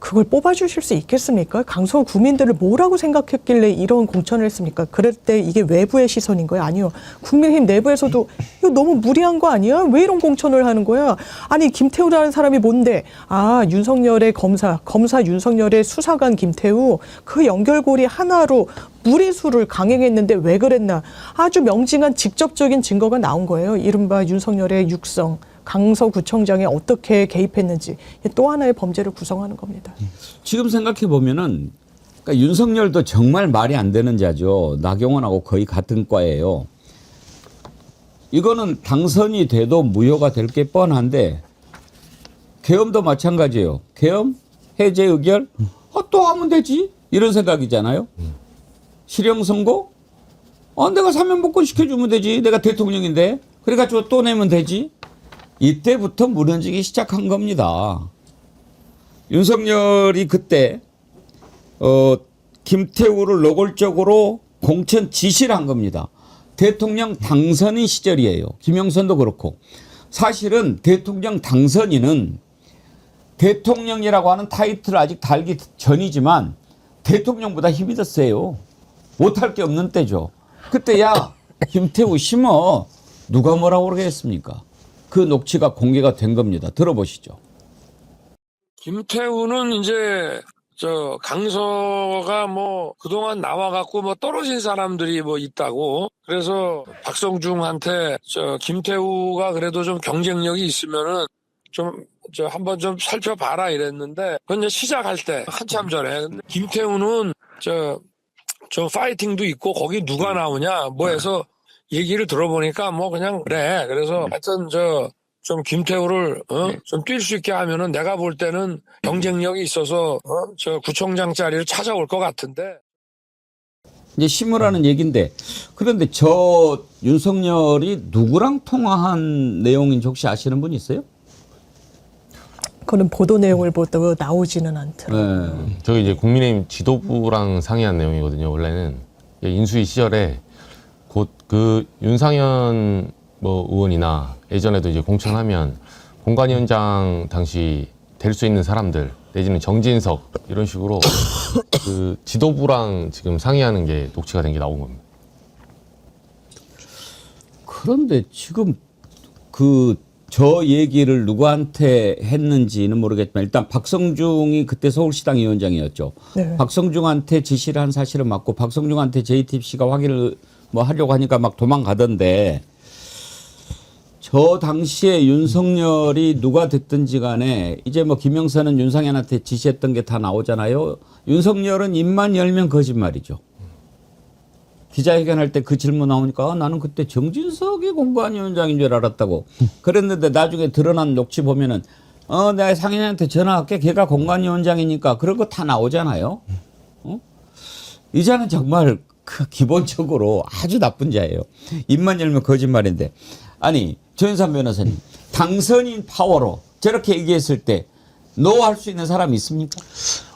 그걸 뽑아주실 수 있겠습니까? 강서 구민들을 뭐라고 생각했길래 이런 공천을 했습니까? 그럴 때 이게 외부의 시선인 거예요? 아니요. 국민의힘 내부에서도 이거 너무 무리한 거 아니야? 왜 이런 공천을 하는 거야? 아니 김태우라는 사람이 뭔데? 아 윤석열의 검사 윤석열의 수사관 김태우 그 연결고리 하나로 무리수를 강행했는데 왜 그랬나? 아주 명징한 직접적인 증거가 나온 거예요. 이른바 윤석열의 육성. 강서구청장에 어떻게 개입했는지 또 하나의 범죄를 구성하는 겁니다. 지금 생각해 보면은 그러니까 윤석열도 정말 말이 안 되는 자죠. 나경원하고 거의 같은 과예요. 이거는 당선이 돼도 무효가 될 게 뻔한데 계엄도 마찬가지예요. 계엄 해제 의결 또 하면 되지 이런 생각이잖아요. 실형 선고 내가 사면 복권 시켜주면 되지. 내가 대통령인데 그래가지고 또 내면 되지. 이때부터 무너지기 시작한 겁니다. 윤석열이 그때 김태우를 노골적으로 공천 지시를 한 겁니다. 대통령 당선인 시절이에요. 김영선도 그렇고. 사실은 대통령 당선인은 대통령이라고 하는 타이틀을 아직 달기 전이지만 대통령보다 힘이 더 세요. 못할 게 없는 때죠. 그때 야 김태우 심어 누가 뭐라고 그러겠습니까? 그 녹취가 공개가 된 겁니다. 들어보시죠. 김태우는 이제 저 강서가 뭐 그동안 나와갖고 뭐 떨어진 사람들이 뭐 있다고 그래서 박성중한테 저 김태우가 그래도 좀 경쟁력이 있으면은 좀 저 한번 좀 살펴봐라 이랬는데 그건 이제 시작할 때 한참 전에 근데 김태우는 저 파이팅도 있고 거기 누가 나오냐 뭐 해서 얘기를 들어보니까 뭐 그냥 그래 그래서 하여튼 좀 김태우를 좀 뛸 수 있게 하면은 내가 볼 때는 경쟁력이 있어서 저 구청장 자리를 찾아올 것 같은데 이제 심으라는 얘기인데 그런데 저 윤석열이 누구랑 통화한 내용인지 혹시 아시는 분 있어요? 그런 보도 내용을 보도 나오지는 않더라고요. 네. 저기 이제 국민의힘 지도부랑 상의한 내용이거든요. 원래는 인수위 시절에 곧 그 윤상현 뭐 의원이나 예전에도 이제 공천하면 공관위원장 당시 될 수 있는 사람들 내지는 정진석 이런 식으로 그 지도부랑 지금 상의하는 게 녹취가 된 게 나온 겁니다. 그런데 지금 저 얘기를 누구한테 했는지는 모르겠지만 일단 박성중이 그때 서울시당 위원장이었죠. 네. 박성중한테 지시를 한 사실은 맞고 박성중한테 JTBC가 확인을 뭐 하려고 하니까 막 도망가던데 저 당시에 윤석열이 누가 됐든지 간에 이제 뭐 김영사는 윤상현한테 지시했던 게 다 나오잖아요. 윤석열은 입만 열면 거짓말이죠. 기자회견할 때 그 질문 나오니까 나는 그때 정진석이 공관위원장인 줄 알았다고 그랬는데 나중에 드러난 녹취 보면은 내가 상현이한테 전화할게 걔가 공관위원장이니까 그런 거 다 나오잖아요. 이자는 정말 기본적으로 아주 나쁜 자예요. 입만 열면 거짓말인데 아니 조윤선 변호사님 당선인 파워로 저렇게 얘기했을 때 노 할 수 있는 사람이 있습니까?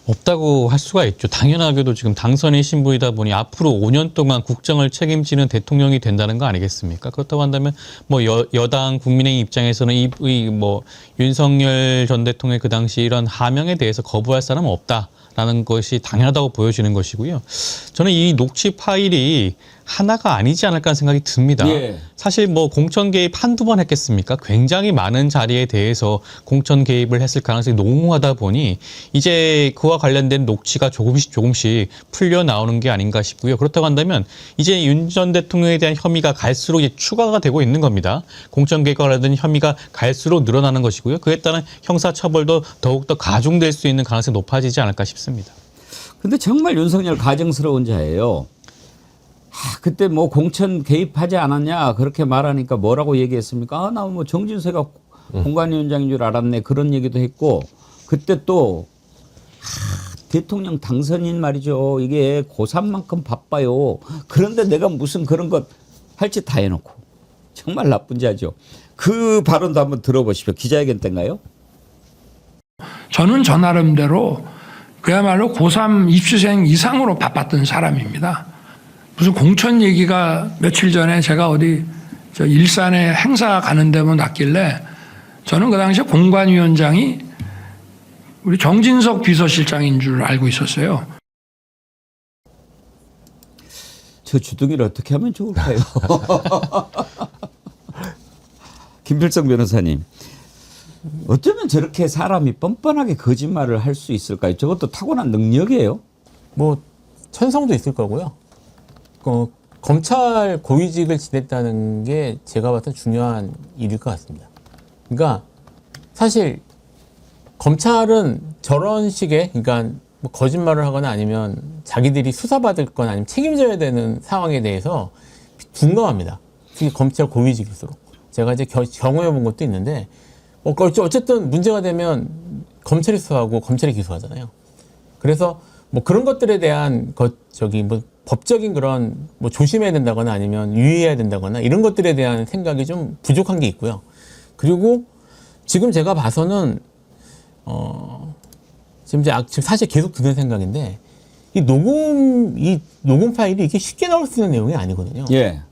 없다고 할 수가 있죠. 당연하게도 지금 당선인 신부이다 보니 앞으로 5년 동안 국정을 책임지는 대통령이 된다는 거 아니겠습니까? 그렇다고 한다면 뭐 여당 국민의힘 입장에서는 이 뭐 윤석열 전 대통령의 그 당시 이런 하명에 대해서 거부할 사람은 없다라는 것이 당연하다고 보여지는 것이고요. 저는 이 녹취 파일이 하나가 아니지 않을까 하는 생각이 듭니다. 예. 사실 뭐 공천 개입 한두 번 했겠습니까? 굉장히 많은 자리에 대해서 공천 개입을 했을 가능성이 농후하다 보니 이제 그와 관련된 녹취가 조금씩 풀려 나오는 게 아닌가 싶고요. 그렇다고 한다면 이제 윤 전 대통령에 대한 혐의가 갈수록 이제 추가가 되고 있는 겁니다. 공천 개입과 관련된 혐의가 갈수록 늘어나는 것이고요. 그에 따른 형사 처벌도 더욱더 가중될 수 있는 가능성이 높아지지 않을까 싶습니다. 근데 정말 윤석열 가증스러운 자예요. 그때 뭐 공천 개입하지 않았냐 그렇게 말하니까 뭐라고 얘기했습니까? 나 뭐 정진세가 공관위원장인 줄 알았네 그런 얘기도 했고 그때 또 대통령 당선인 말이죠. 이게 고3만큼 바빠요. 그런데 내가 무슨 그런 것 할 짓 다 해놓고 정말 나쁜 자죠. 그 발언도 한번 들어보십시오. 기자회견 때인가요? 저는 저 나름대로 그야말로 고3 입시생 이상으로 바빴던 사람입니다. 무슨 공천 얘기가 며칠 전에 제가 어디 저 일산에 행사 가는 데만 났길래 저는 그 당시에 공관위원장이 우리 정진석 비서실장인 줄 알고 있었어요. 저 주둥이를 어떻게 하면 좋을까요? 김필성 변호사님. 어쩌면 저렇게 사람이 뻔뻔하게 거짓말을 할 수 있을까요? 저것도 타고난 능력이에요. 뭐 천성도 있을 거고요. 검찰 고위직을 지냈다는 게 제가 봤을 때 중요한 일일 것 같습니다. 그러니까 사실 검찰은 저런 식의 그러니까 뭐 거짓말을 하거나 아니면 자기들이 수사받을 거나 아니면 책임져야 되는 상황에 대해서 둔감합니다. 특히 검찰 고위직일수록. 제가 이제 경험해 본 것도 있는데 어쨌든 문제가 되면 검찰이 수사하고 검찰이 기소하잖아요. 그래서 뭐 그런 것들에 대한 뭐 법적인 그런 뭐 조심해야 된다거나 아니면 유의해야 된다거나 이런 것들에 대한 생각이 좀 부족한 게 있고요. 그리고 지금 제가 봐서는 지금 사실 계속 드는 생각인데 이 녹음 파일이 이게 쉽게 나올 수 있는 내용이 아니거든요. 예.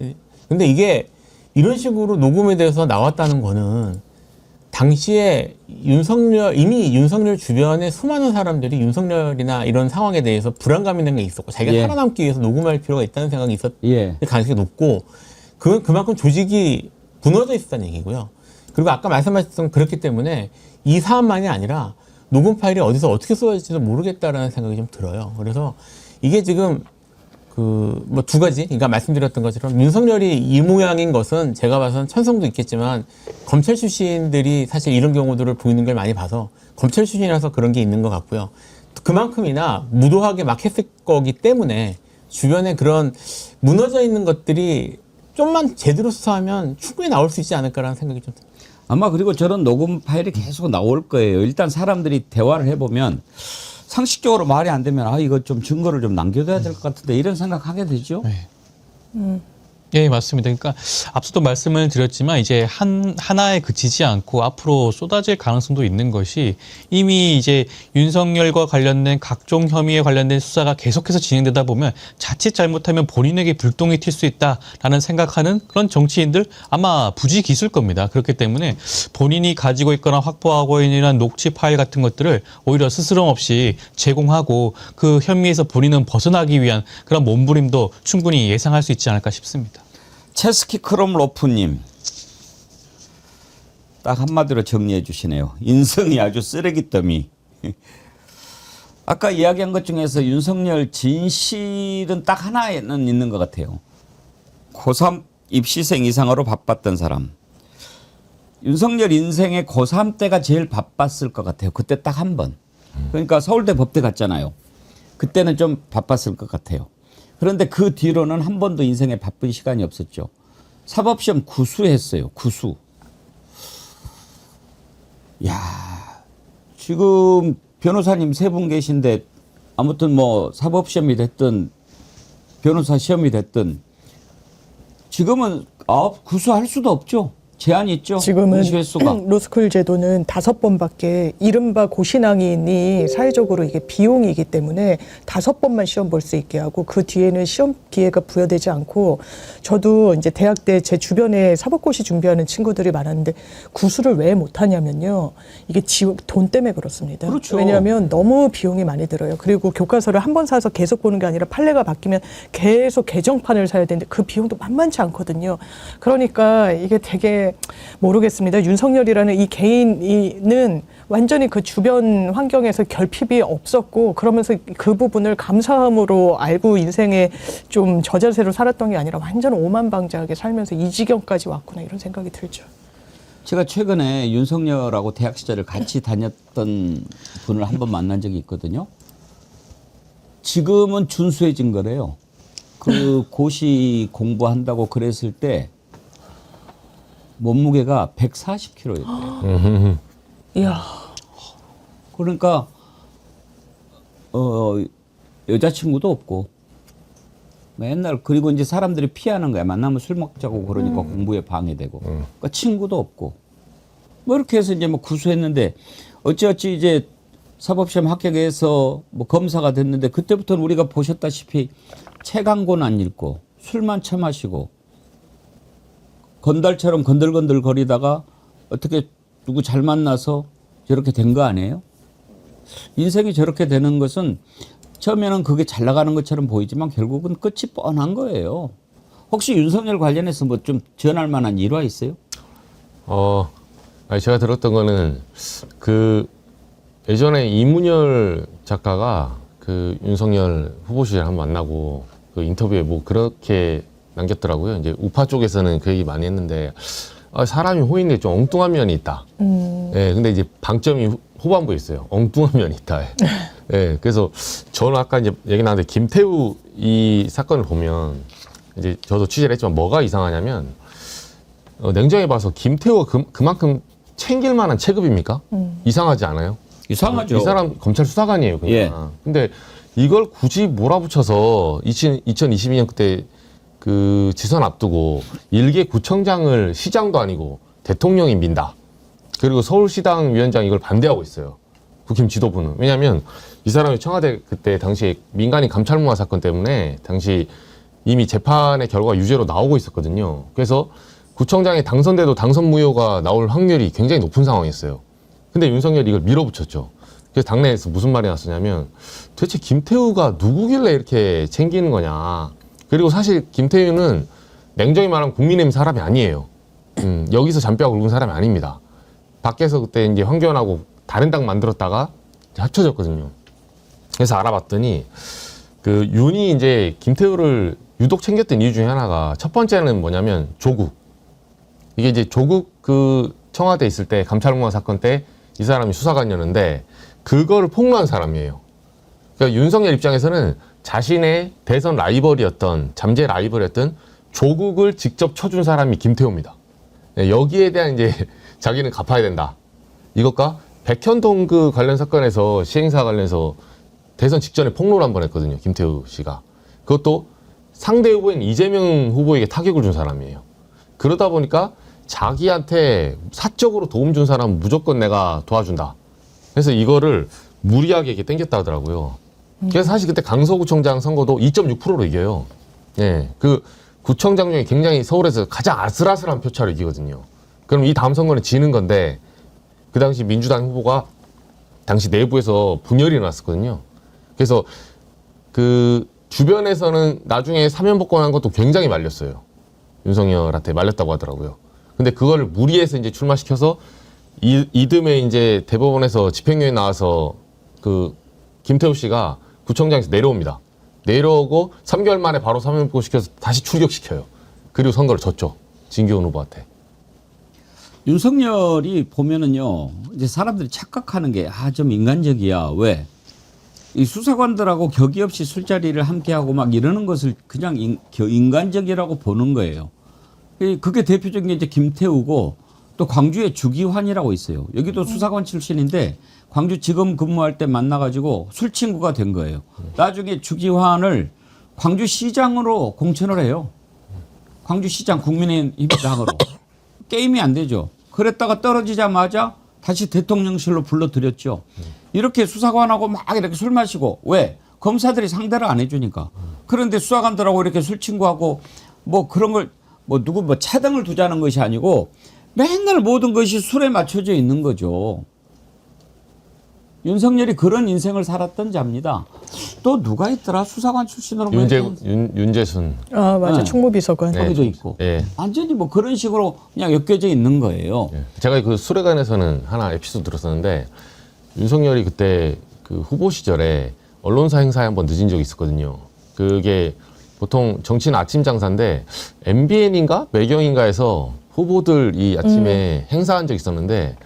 근데 이게 이런 식으로 녹음에 대해서 나왔다는 거는 당시에 이미 윤석열 주변에 수많은 사람들이 윤석열이나 이런 상황에 대해서 불안감 있는 게 있었고 자기가 예. 살아남기 위해서 녹음할 필요가 있다는 생각이 있었을 예. 가능성이 높고 그만큼 조직이 무너져 있었다는 얘기고요. 그리고 아까 말씀하셨던 그렇기 때문에 이 사안만이 아니라 녹음 파일이 어디서 어떻게 쏟아질지도 모르겠다라는 생각이 좀 들어요. 그래서 이게 지금 그 뭐 두 가지, 그러니까 말씀드렸던 것처럼 윤석열이 이 모양인 것은 제가 봐서는 천성도 있겠지만 검찰 출신들이 사실 이런 경우들을 보이는 걸 많이 봐서 검찰 출신이라서 그런 게 있는 것 같고요. 그만큼이나 무도하게 막 했을 거기 때문에 주변에 그런 무너져 있는 것들이 좀만 제대로 수사하면 충분히 나올 수 있지 않을까라는 생각이 좀 듭니다. 아마 그리고 저런 녹음 파일이 계속 나올 거예요. 일단 사람들이 대화를 해보면 상식적으로 말이 안 되면 아 이거 좀 증거를 좀 남겨둬야 될 것 같은데 이런 생각하게 되죠. 네. 예, 맞습니다. 그러니까 앞서도 말씀을 드렸지만 이제 하나에 그치지 않고 앞으로 쏟아질 가능성도 있는 것이 이미 이제 윤석열과 관련된 각종 혐의에 관련된 수사가 계속해서 진행되다 보면 자칫 잘못하면 본인에게 불똥이 튈 수 있다라는 생각하는 그런 정치인들 아마 부지기 있을 겁니다. 그렇기 때문에 본인이 가지고 있거나 확보하고 있는 녹취 파일 같은 것들을 오히려 스스럼 없이 제공하고 그 혐의에서 본인은 벗어나기 위한 그런 몸부림도 충분히 예상할 수 있지 않을까 싶습니다. 체스키 크롬로프님 딱 한마디로 정리해 주시네요. 인성이 아주 쓰레기 더미. 아까 이야기한 것 중에서 윤석열 진실은 딱 하나는 있는 것 같아요. 고3 입시생 이상으로 바빴던 사람. 윤석열 인생의 고3 때가 제일 바빴을 것 같아요. 그때 딱 한 번. 그러니까 서울대 법대 갔잖아요. 그때는 좀 바빴을 것 같아요. 그런데 그 뒤로는 한 번도 인생에 바쁜 시간이 없었죠. 사법시험 구수했어요. 구수. 야, 지금 변호사님 세 분 계신데 아무튼 뭐 사법시험이 됐든 변호사 시험이 됐든 지금은 구수할 수도 없죠. 제한이 있죠. 지금은 횟수가. 로스쿨 제도는 5번밖에 이른바 고신앙인이 사회적으로 이게 비용이기 때문에 5번만 시험 볼 수 있게 하고 그 뒤에는 시험 기회가 부여되지 않고 저도 이제 대학 때 제 주변에 사법고시 준비하는 친구들이 많았는데 구수를 왜 못하냐면요. 이게 돈 때문에 그렇습니다. 그렇죠. 왜냐하면 너무 비용이 많이 들어요. 그리고 교과서를 한 번 사서 계속 보는 게 아니라 판례가 바뀌면 계속 개정판을 사야 되는데 그 비용도 만만치 않거든요. 그러니까 이게 되게 모르겠습니다. 윤석열이라는 이 개인은 완전히 그 주변 환경에서 결핍이 없었고 그러면서 그 부분을 감사함으로 알고 인생에 좀 저자세로 살았던 게 아니라 완전 오만방자하게 살면서 이 지경까지 왔구나 이런 생각이 들죠. 제가 최근에 윤석열하고 대학 시절을 같이 다녔던 분을 한번 만난 적이 있거든요. 지금은 준수해진 거래요. 그 고시 공부한다고 그랬을 때 몸무게가 140kg였대요. 이야. 그러니까 여자친구도 없고 맨날 그리고 이제 사람들이 피하는 거야. 만나면 술 먹자고 그러니까 공부에 방해되고. 그러니까 친구도 없고. 뭐 이렇게 해서 이제 뭐 구수했는데 어찌어찌 이제 사법시험 합격해서 뭐 검사가 됐는데 그때부터는 우리가 보셨다시피 책 한 권 안 읽고 술만 처마시고 건달처럼 건들건들 거리다가 어떻게 누구 잘 만나서 저렇게 된 거 아니에요? 인생이 저렇게 되는 것은 처음에는 그게 잘 나가는 것처럼 보이지만 결국은 끝이 뻔한 거예요. 혹시 윤석열 관련해서 뭐 좀 전할 만한 일화 있어요? 아니 제가 들었던 거는 그 예전에 이문열 작가가 그 윤석열 후보시절 한번 만나고 그 인터뷰에 뭐 그렇게 남겼더라고요. 이제 우파 쪽에서는 그 얘기 많이 했는데 사람이 호인데 좀 엉뚱한 면이 있다. 예, 근데 이제 방점이 후반부에 있어요. 엉뚱한 면이 있다. 예, 그래서 저는 아까 이제 얘기 나왔는데 김태우 이 사건을 보면 이제 저도 취재를 했지만 뭐가 이상하냐면 냉정히 봐서 김태우가 그만큼 챙길 만한 체급입니까? 이상하지 않아요? 이상하죠. 이 사람 검찰 수사관이에요. 그냥. 예. 근데 이걸 굳이 몰아붙여서 2022년 그때 그 지선 앞두고 일개 구청장을 시장도 아니고 대통령이 민다. 그리고 서울시당 위원장이 이걸 반대하고 있어요. 국힘 지도부는. 왜냐하면 이 사람이 청와대 그때 당시에 민간인 감찰무화 사건 때문에 당시 이미 재판의 결과가 유죄로 나오고 있었거든요. 그래서 구청장에 당선돼도 당선 무효가 나올 확률이 굉장히 높은 상황이었어요. 근데 윤석열이 이걸 밀어붙였죠. 그래서 당내에서 무슨 말이 났었냐면 도대체 김태우가 누구길래 이렇게 챙기는 거냐. 그리고 사실 김태우는 냉정히 말하면 국민의힘 사람이 아니에요. 여기서 잔뼈가 굵은 사람이 아닙니다. 밖에서 그때 이제 황교안하고 다른 당 만들었다가 합쳐졌거든요. 그래서 알아봤더니 그 윤이 이제 김태우를 유독 챙겼던 이유 중에 하나가 첫 번째는 뭐냐면 조국. 이게 이제 조국 그 청와대 있을 때 감찰공화 사건 때 이 사람이 수사관이었는데 그거를 폭로한 사람이에요. 그러니까 윤석열 입장에서는 자신의 대선 라이벌이었던 잠재 라이벌이었던 조국을 직접 쳐준 사람이 김태우입니다. 네, 여기에 대한 이제 자기는 갚아야 된다. 이것과 백현동 그 관련 사건에서 시행사 관련해서 대선 직전에 폭로를 한 번 했거든요. 김태우 씨가. 그것도 상대 후보인 이재명 후보에게 타격을 준 사람이에요. 그러다 보니까 자기한테 사적으로 도움 준 사람은 무조건 내가 도와준다. 그래서 이거를 무리하게 이렇게 땡겼다 하더라고요. 그래서 사실 그때 강서구청장 선거도 2.6%로 이겨요. 예. 그 구청장 중에 굉장히 서울에서 가장 아슬아슬한 표차로 이기거든요. 그럼 이 다음 선거는 지는 건데 그 당시 민주당 후보가 당시 내부에서 분열이 일어났었거든요. 그래서 그 주변에서는 나중에 사면복권한 것도 굉장히 말렸어요. 윤석열한테 말렸다고 하더라고요. 근데 그거를 무리해서 이제 출마시켜서 이듬해 이제 대법원에서 집행유예 나와서 그 김태우 씨가 구청장에서 내려옵니다. 내려오고 3개월 만에 바로 사면복권 시켜서 다시 출격시켜요. 그리고 선거를 졌죠. 진기훈 후보한테. 윤석열이 보면은요, 이제 사람들이 착각하는 게, 좀 인간적이야. 왜? 이 수사관들하고 격의 없이 술자리를 함께하고 막 이러는 것을 그냥 인간적이라고 보는 거예요. 그게 대표적인 게 이제 김태우고 또 광주에 주기환이라고 있어요. 여기도 수사관 출신인데 광주지검 근무할 때 만나가지고 술 친구가 된 거예요. 나중에 주기환을 광주시장으로 공천을 해요. 광주시장 국민의힘 당으로. 게임이 안 되죠. 그랬다가 떨어지자마자 다시 대통령실로 불러들였죠. 이렇게 수사관하고 막 이렇게 술 마시고. 왜? 검사들이 상대를 안 해주니까. 그런데 수사관들하고 이렇게 술 친구하고 뭐 그런 걸 뭐 누구 뭐 차등을 두자는 것이 아니고 맨날 모든 것이 술에 맞춰져 있는 거죠. 윤석열이 그런 인생을 살았던 자입니다. 또 누가 있더라? 수사관 출신으로. 윤재순. 아, 맞아. 네. 총무비서관. 거기도 있고. 네. 완전히 뭐 그런 식으로 그냥 엮여져 있는 거예요. 제가 그 술에 관해서는 하나 에피소드 들었었는데 윤석열이 그때 그 후보 시절에 언론사 행사에 한번 늦은 적이 있었거든요. 그게 보통 정치는 아침 장사인데 MBN인가 매경인가에서 후보들이 아침에 행사한 적이 있었는데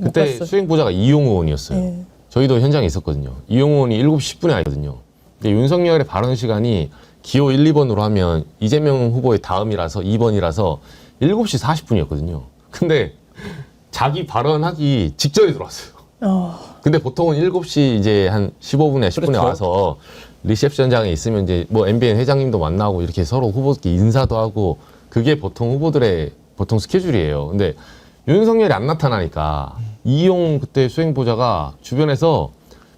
그때 수행보좌가 이용호 의원이었어요. 네. 저희도 현장에 있었거든요. 이용호 의원이 7시 10분에 왔거든요. 근데 윤석열의 발언 시간이 기호 1, 2번으로 하면 이재명 후보의 다음이라서 2번이라서 7시 40분이었거든요. 근데 자기 발언하기 직전에 들어왔어요. 근데 보통은 7시 이제 한 15분에 10분에 그렇죠. 와서 리셉션장에 있으면 이제 뭐 MBN 회장님도 만나고 이렇게 서로 후보들끼리 인사도 하고 그게 보통 후보들의 보통 스케줄이에요. 근데 윤석열이 안 나타나니까 이용 그때 수행보좌가 주변에서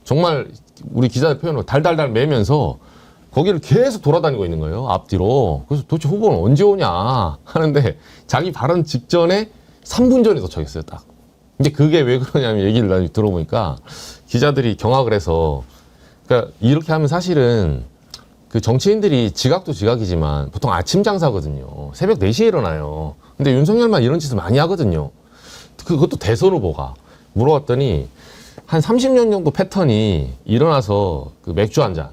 정말 우리 기자들 표현으로 달달달 매면서 거기를 계속 돌아다니고 있는 거예요. 앞뒤로. 그래서 도대체 후보는 언제 오냐 하는데 자기 발언 직전에 3분 전에 도착했어요. 딱. 이제 그게 왜 그러냐면 얘기를 나중에 들어보니까 기자들이 경악을 해서 그러니까 이렇게 하면 사실은 그 정치인들이 지각도 지각이지만 보통 아침 장사거든요. 새벽 4시에 일어나요. 근데 윤석열만 이런 짓을 많이 하거든요. 그것도 대선 후보가. 물어봤더니 한 30년 정도 패턴이 일어나서 그 맥주 한 잔.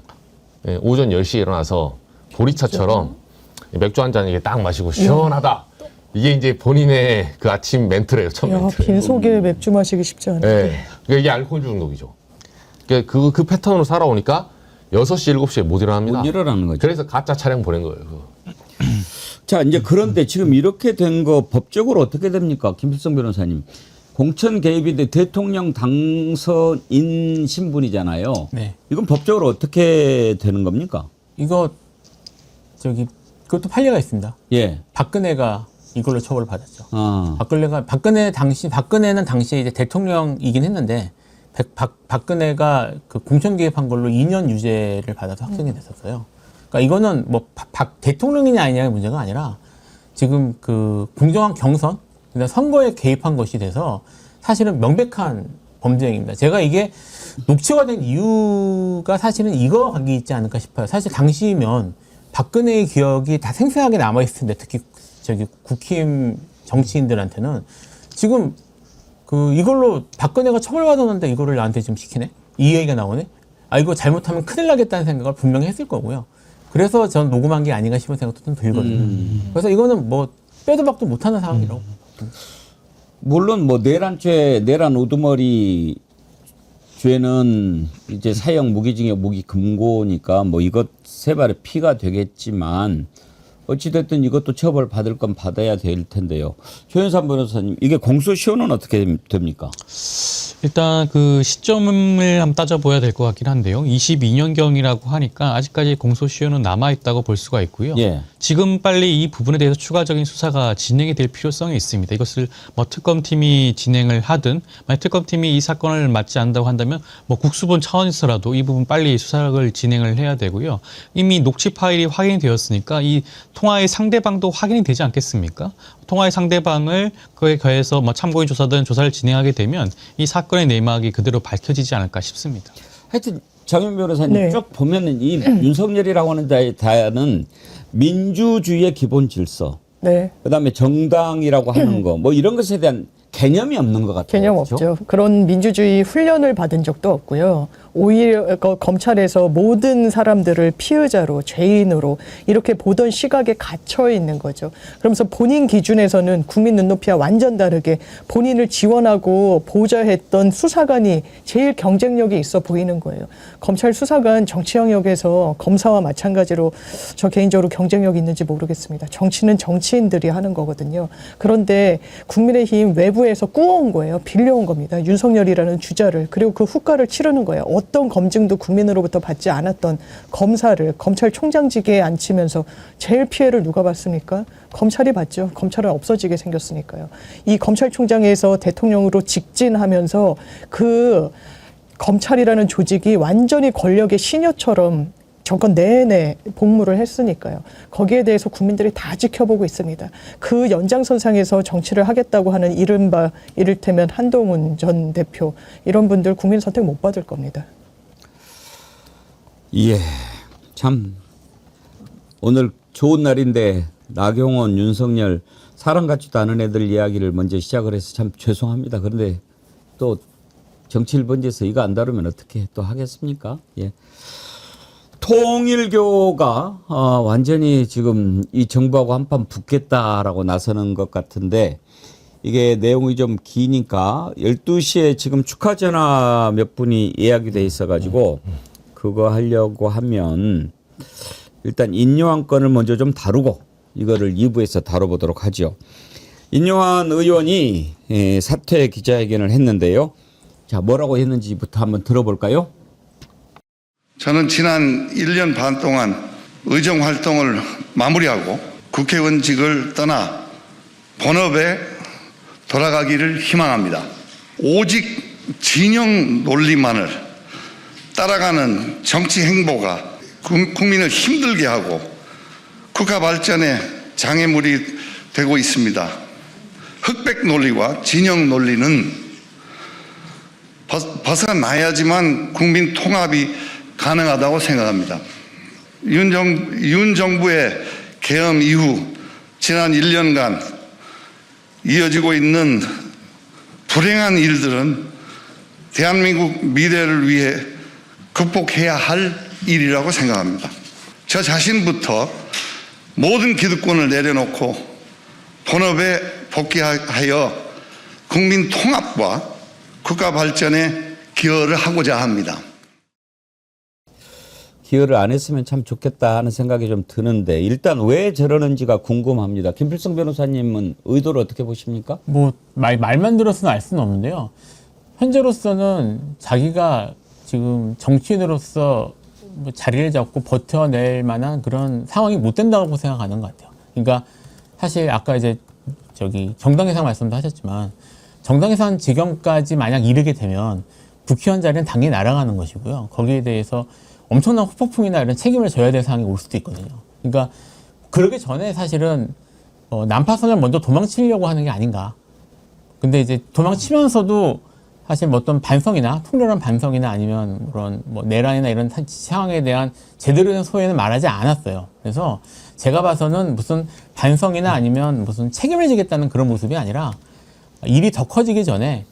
오전 10시에 일어나서 보리차처럼 맥주 한 잔 이게 딱 마시고 시원하다. 이게 이제 본인의 그 아침 멘트래요. 첫 멘트. 빈속에 맥주 마시기 쉽지 않은데. 네. 그러니까 이게 알코올 중독이죠. 그러니까 그 패턴으로 살아오니까 6시, 7시에 못 일어납니다. 못 일어나는 거죠. 그래서 가짜 차량 보낸 거예요. 그거. 자, 이제 그런데 지금 이렇게 된 거 법적으로 어떻게 됩니까? 김필성 변호사님. 공천 개입이 돼 대통령 당선인 신분이잖아요. 네. 이건 법적으로 어떻게 되는 겁니까? 이거 그것도 판례가 있습니다. 예. 박근혜가 이걸로 처벌을 받았죠. 아. 박근혜는 당시에 이제 대통령이긴 했는데 박근혜가 그 공천 개입한 걸로 2년 유죄를 받아서 확정이 됐었어요. 그러니까 이거는 뭐 대통령이냐 아니냐의 문제가 아니라 지금 그 공정한 경선, 그다음 선거에 개입한 것이 돼서 사실은 명백한 범죄 행위입니다. 제가 이게 녹취가 된 이유가 사실은 이거와 관계 있지 않을까 싶어요. 사실 당시면 박근혜의 기억이 다 생생하게 남아있을 텐데 특히 국힘 정치인들한테는 지금 이걸로 박근혜가 처벌받았는데 이거를 나한테 지금 시키네? 이 얘기가 나오네? 이거 잘못하면 큰일 나겠다는 생각을 분명히 했을 거고요. 그래서 전 녹음한 게 아닌가 싶은 생각도 좀 들거든요. 그래서 이거는 뭐 빼도 박도 못하는 상황이라고. 물론 뭐 내란죄, 내란 우두머리 죄는 이제 사형 무기징역 무기 금고니까 뭐 이것 세 발의 피가 되겠지만 어찌됐든 이것도 처벌 받을 건 받아야 될 텐데요. 최윤삼 변호사님, 이게 공소시효는 어떻게 됩니까? 일단 그 시점을 한번 따져봐야 될 것 같긴 한데요. 22년경이라고 하니까 아직까지 공소시효는 남아있다고 볼 수가 있고요. 예. 지금 빨리 이 부분에 대해서 추가적인 수사가 진행이 될 필요성이 있습니다. 이것을 뭐 특검팀이 진행을 하든, 만약 특검팀이 이 사건을 맡지 않는다고 한다면 뭐 국수본 차원에서라도 이 부분 빨리 수사를 진행을 해야 되고요. 이미 녹취 파일이 확인이 되었으니까 이 통화의 상대방도 확인이 되지 않겠습니까? 통화의 상대방을 그에 더해서 뭐 참고인 조사든 조사를 진행하게 되면 이 사건의 내막이 그대로 밝혀지지 않을까 싶습니다. 하여튼 장윤 변호사님 네. 쭉 보면은 이 윤석열이라고 하는 자는 민주주의의 기본 질서, 네. 그다음에 정당이라고 하는 거, 뭐 이런 것에 대한 개념이 없는 것 같아요. 개념 그렇죠? 없죠. 그런 민주주의 훈련을 받은 적도 없고요. 오히려 검찰에서 모든 사람들을 피의자로, 죄인으로 이렇게 보던 시각에 갇혀 있는 거죠. 그러면서 본인 기준에서는 국민 눈높이와 완전 다르게 본인을 지원하고 보좌했던 수사관이 제일 경쟁력이 있어 보이는 거예요. 검찰 수사관 정치 영역에서 검사와 마찬가지로 저 개인적으로 경쟁력이 있는지 모르겠습니다. 정치는 정치인들이 하는 거거든요. 그런데 국민의힘 외부에서 꾸어온 거예요. 빌려온 겁니다. 윤석열이라는 주자를. 그리고 그 후과를 치르는 거예요. 어떤 검증도 국민으로부터 받지 않았던 검사를 검찰총장직에 앉히면서 제일 피해를 누가 봤습니까? 검찰이 봤죠. 검찰은 없어지게 생겼으니까요. 이 검찰총장에서 대통령으로 직진하면서 그 검찰이라는 조직이 완전히 권력의 시녀처럼 정권 내내 복무를 했으니까요. 거기에 대해서 국민들이 다 지켜보고 있습니다. 그 연장선상에서 정치를 하겠다고 하는 이를테면 한동훈 전 대표 이런 분들 국민 선택 못 받을 겁니다. 예, 참 오늘 좋은 날인데 나경원, 윤석열 사람 같지도 않은 애들 이야기를 먼저 시작을 해서 참 죄송합니다. 그런데 또 정치 1번지에서 이거 안 다루면 어떻게 또 하겠습니까? 예. 통일교가 완전히 지금 이 정부하고 한판 붙겠다라고 나서는 것 같은데 이게 내용이 좀 기니까 12시에 지금 축하 전화 몇 분이 예약이 돼 있어가지고 그거 하려고 하면 일단 인요한 건을 먼저 좀 다루고 이거를 2부에서 다뤄보도록 하죠. 인요한 의원이 사퇴 기자회견을 했는데요. 자, 뭐라고 했는지부터 한번 들어볼까요? 저는 지난 1년 반 동안 의정 활동을 마무리하고 국회의원직을 떠나 본업에 돌아가기를 희망합니다. 오직 진영 논리만을 따라가는 정치 행보가 국민을 힘들게 하고 국가 발전에 장애물이 되고 있습니다. 흑백 논리와 진영 논리는 벗어나야지만 국민 통합이 가능하다고 생각합니다. 윤 정부의 계엄 이후 지난 1년간 이어지고 있는 불행한 일들은 대한민국 미래를 위해 극복해야 할 일이라고 생각합니다. 저 자신부터 모든 기득권을 내려놓고 본업에 복귀하여 국민 통합과 국가 발전에 기여를 하고자 합니다. 기여를 안 했으면 참 좋겠다 하는 생각이 좀 드는데 일단 왜 저러는지가 궁금합니다. 김필성 변호사님은 의도를 어떻게 보십니까? 뭐 말만 들어서는 알 수는 없는데요. 현재로서는 자기가 지금 정치인으로서 뭐 자리를 잡고 버텨낼 만한 그런 상황이 못 된다고 생각하는 것 같아요. 그러니까 사실 아까 이제 정당 해산 말씀도 하셨지만 정당 해산 지경까지 만약 이르게 되면 국회의원 자리는 당연히 날아가는 것이고요. 거기에 대해서 엄청난 후폭풍이나 이런 책임을 져야 될 상황이 올 수도 있거든요. 그러니까 그러기 전에 사실은 난파선을 먼저 도망치려고 하는 게 아닌가. 근데 이제 도망치면서도 사실 뭐 어떤 반성이나 통렬한 반성이나 아니면 그런 뭐 내란이나 이런 상황에 대한 제대로 된 소회는 말하지 않았어요. 그래서 제가 봐서는 무슨 반성이나 아니면 무슨 책임을 지겠다는 그런 모습이 아니라 일이 더 커지기 전에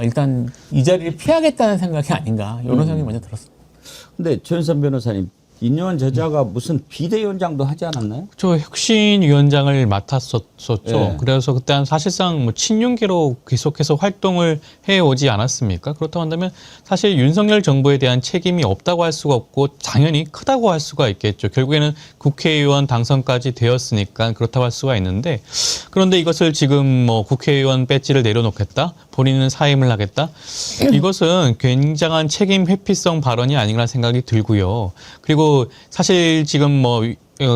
일단 이 자리를 피하겠다는 생각이 아닌가 이런 생각이 먼저 들었습니다. 근데 최윤선 변호사님, 인요한 저자가 무슨 비대위원장도 하지 않았나요? 저 혁신위원장을 맡았었죠. 예. 그래서 그때는 사실상 뭐 친윤계로 계속해서 활동을 해오지 않았습니까? 그렇다고 한다면 사실 윤석열 정부에 대한 책임이 없다고 할 수가 없고 당연히 크다고 할 수가 있겠죠. 결국에는 국회의원 당선까지 되었으니까 그렇다고 할 수가 있는데, 그런데 이것을 지금 뭐 국회의원 배지를 내려놓겠다, 본인은 사임을 하겠다, 이것은 굉장한 책임 회피성 발언이 아닌가 생각이 들고요. 그리고 사실 지금 뭐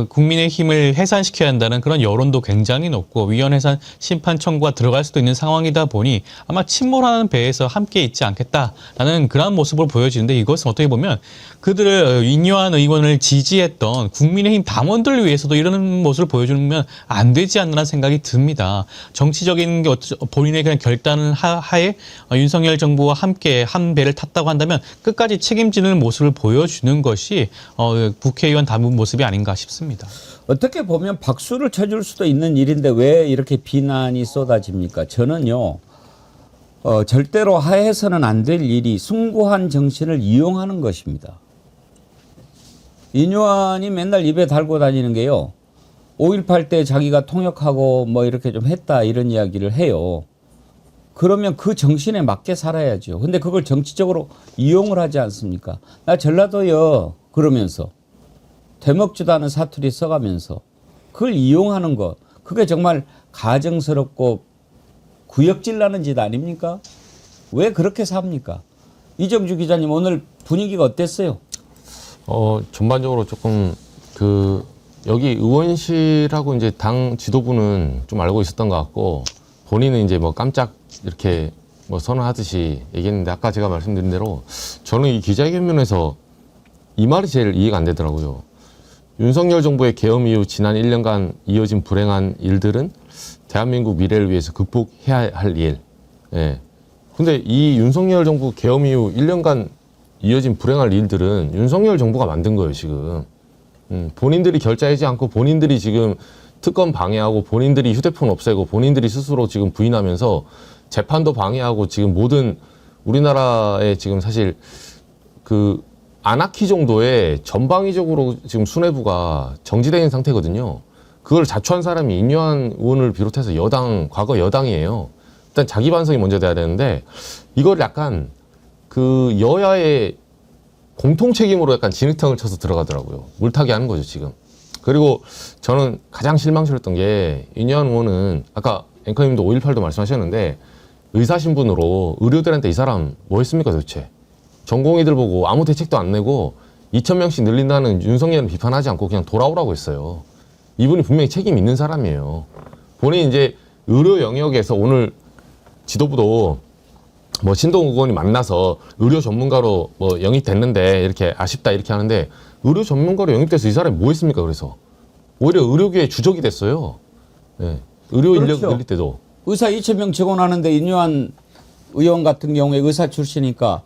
국민의힘을 해산시켜야 한다는 그런 여론도 굉장히 높고 위헌 해산 심판 청구가 들어갈 수도 있는 상황이다 보니 아마 침몰하는 배에서 함께 있지 않겠다라는 그런 모습을 보여지는데, 이것은 어떻게 보면 그들을 인요한 의원을 지지했던 국민의힘 당원들을 위해서도 이런 모습을 보여주면 안 되지 않나 생각이 듭니다. 정치적인 게 본인의 그냥 결단을 하에 윤석열 정부와 함께 한 배를 탔다고 한다면 끝까지 책임지는 모습을 보여주는 것이 국회의원 담은 모습이 아닌가 싶습니다. 어떻게 보면 박수를 쳐줄 수도 있는 일인데 왜 이렇게 비난이 쏟아집니까? 저는요, 절대로 하해서는 안 될 일이 숭고한 정신을 이용하는 것입니다. 인요한이 맨날 입에 달고 다니는 게요, 5.18 때 자기가 통역하고 뭐 이렇게 좀 했다 이런 이야기를 해요. 그러면 그 정신에 맞게 살아야죠. 근데 그걸 정치적으로 이용을 하지 않습니까? 나 전라도요 그러면서 되먹지도 않은 사투리 써가면서 그걸 이용하는 것, 그게 정말 가증스럽고 구역질 나는 짓 아닙니까? 왜 그렇게 삽니까? 이정주 기자님, 오늘 분위기가 어땠어요? 전반적으로 조금 여기 의원실하고 이제 당 지도부는 좀 알고 있었던 것 같고, 본인은 이제 뭐 깜짝 이렇게 뭐 선언하듯이 얘기했는데, 아까 제가 말씀드린 대로 저는 이 기자회견면에서 이 말이 제일 이해가 안 되더라고요. 윤석열 정부의 계엄 이후 지난 1년간 이어진 불행한 일들은 대한민국 미래를 위해서 극복해야 할 일. 예. 근데 이 윤석열 정부 계엄 이후 1년간 이어진 불행한 일들은 윤석열 정부가 만든 거예요, 지금. 본인들이 결자하지 않고 본인들이 지금 특검 방해하고 본인들이 휴대폰 없애고 본인들이 스스로 지금 부인하면서 재판도 방해하고 지금 모든 우리나라의 지금 사실 아나키 정도의 전방위적으로 지금 수뇌부가 정지된 상태거든요. 그걸 자초한 사람이 인요한 의원을 비롯해서 과거 여당이에요. 일단 자기 반성이 먼저 돼야 되는데, 이걸 약간 여야의 공통 책임으로 약간 진흙탕을 쳐서 들어가더라고요. 물타기 하는 거죠, 지금. 그리고 저는 가장 실망스러웠던 게, 인요한 의원은 아까 앵커님도 5.18도 말씀하셨는데, 의사신분으로 의료들한테 이 사람 뭐 했습니까 도대체? 전공의들 보고 아무 대책도 안 내고 2,000명씩 늘린다는 윤석열은 비판하지 않고 그냥 돌아오라고 했어요. 이분이 분명히 책임 있는 사람이에요. 본인이 이제 의료 영역에서 오늘 지도부도 뭐 신동 의원이 만나서 의료 전문가로 뭐 영입됐는데 이렇게 아쉽다 이렇게 하는데, 의료 전문가로 영입돼서 이 사람이 뭐 했습니까? 그래서 오히려 의료계의 주적이 됐어요. 네. 의료 인력 그렇죠. 늘릴 때도. 의사 2,000명 직원하는데 인요한 의원 같은 경우에 의사 출신이니까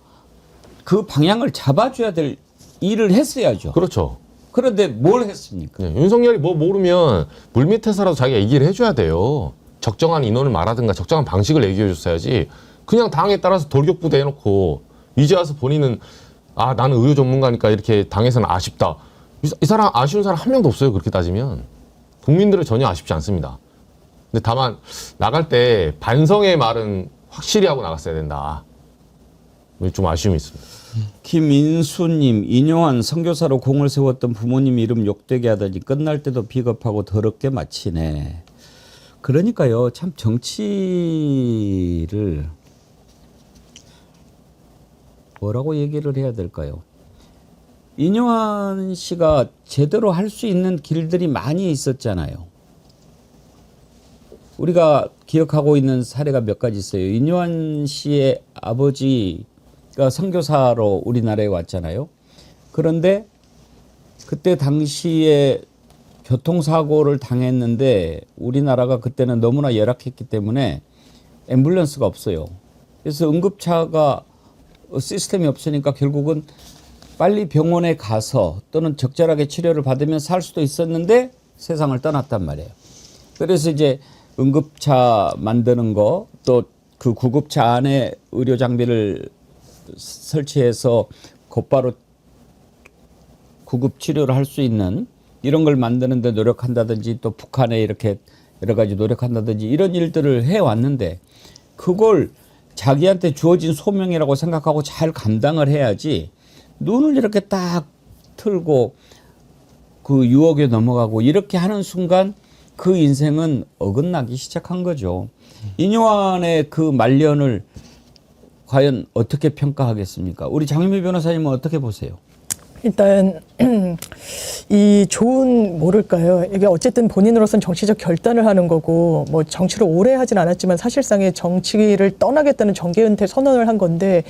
그 방향을 잡아줘야 될 일을 했어야죠. 그렇죠. 그런데 뭘 했습니까? 네. 윤석열이 뭐 모르면 물밑에서라도 자기가 얘기를 해줘야 돼요. 적정한 인원을 말하든가 적정한 방식을 얘기해줬어야지. 그냥 당에 따라서 돌격부대 해놓고 이제 와서 본인은 나는 의료 전문가니까 이렇게 당에서는 아쉽다. 이 사람 아쉬운 사람 한 명도 없어요. 그렇게 따지면. 국민들은 전혀 아쉽지 않습니다. 근데 다만 나갈 때 반성의 말은 확실히 하고 나갔어야 된다. 좀 아쉬움이 있습니다. 김인수님, 인요한 선교사로 공을 세웠던 부모님 이름 욕되게 하더니 끝날 때도 비겁하고 더럽게 마치네. 그러니까요, 참 정치를 뭐라고 얘기를 해야 될까요? 인요한 씨가 제대로 할 수 있는 길들이 많이 있었잖아요. 우리가 기억하고 있는 사례가 몇 가지 있어요. 인요한 씨의 아버지가 선교사로 우리나라에 왔잖아요. 그런데 그때 당시에 교통사고를 당했는데 우리나라가 그때는 너무나 열악했기 때문에 앰뷸런스가 없어요. 그래서 응급차가 시스템이 없으니까 결국은 빨리 병원에 가서 또는 적절하게 치료를 받으면 살 수도 있었는데 세상을 떠났단 말이에요. 그래서 이제 응급차 만드는 거, 또 그 구급차 안에 의료 장비를 설치해서 곧바로 구급 치료를 할 수 있는 이런 걸 만드는 데 노력한다든지 또 북한에 이렇게 여러 가지 노력한다든지 이런 일들을 해왔는데 그걸 자기한테 주어진 소명이라고 생각하고 잘 감당을 해야지 눈을 이렇게 딱 틀고 그 유혹에 넘어가고 이렇게 하는 순간 그 인생은 어긋나기 시작한 거죠. 인요한의 그 말년을 과연 어떻게 평가하겠습니까? 우리 장윤미 변호사님은 어떻게 보세요? 일단 이 좋은 뭐랄까요? 이게 어쨌든 본인으로서는 정치적 결단을 하는 거고 뭐 정치를 오래 하진 않았지만 사실상의 정치를 떠나겠다는 정계 은퇴 선언을 한 건데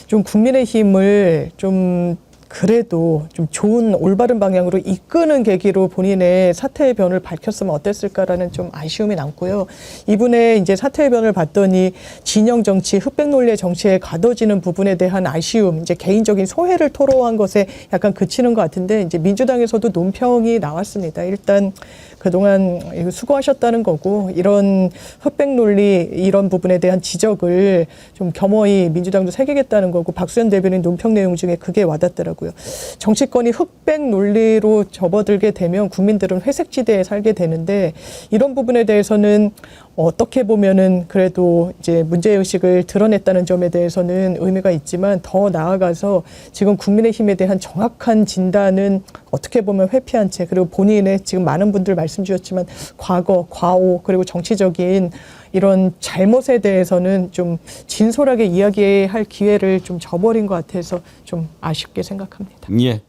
좀 국민의힘을 좀 그래도 좀 좋은 올바른 방향으로 이끄는 계기로 본인의 사퇴의 변을 밝혔으면 어땠을까라는 좀 아쉬움이 남고요. 이분의 이제 사퇴의 변을 봤더니 진영 정치, 흑백 논리의 정치에 가둬지는 부분에 대한 아쉬움, 이제 개인적인 소회를 토로한 것에 약간 그치는 것 같은데 이제 민주당에서도 논평이 나왔습니다. 일단 그동안 수고하셨다는 거고 이런 흑백 논리 이런 부분에 대한 지적을 좀 겸허히 민주당도 새기겠다는 거고 박수현 대변인 논평 내용 중에 그게 와닿더라고요. 정치권이 흑백 논리로 접어들게 되면 국민들은 회색지대에 살게 되는데 이런 부분에 대해서는 어떻게 보면은 그래도 이제 문제의식을 드러냈다는 점에 대해서는 의미가 있지만 더 나아가서 지금 국민의힘에 대한 정확한 진단은 어떻게 보면 회피한 채 그리고 본인의 지금 많은 분들 말씀 주셨지만 과거, 과오 그리고 정치적인 이런 잘못에 대해서는 좀 진솔하게 이야기할 기회를 좀 저버린 것 같아서 좀 아쉽게 생각합니다. 예.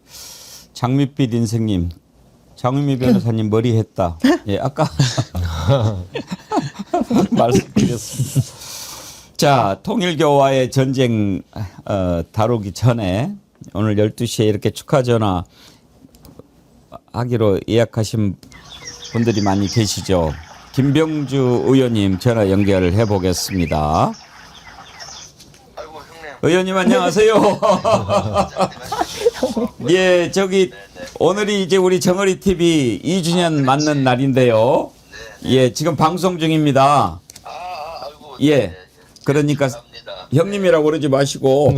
장밋빛 인생님, 장윤미 변호사님 머리 했다. 예, 아까 말씀드렸습니다. 자, 통일교와의 전쟁 다루기 전에 오늘 12시에 이렇게 축하 전화 하기로 예약하신 분들이 많이 계시죠. 김병주 의원님 전화 연결을 해보겠습니다. 의원님 안녕하세요. 예, 저기 오늘이 이제 우리 정어리 TV 2주년 맞는 날인데요. 예, 지금 방송 중입니다. 예, 그러니까 형님이라고 그러지 마시고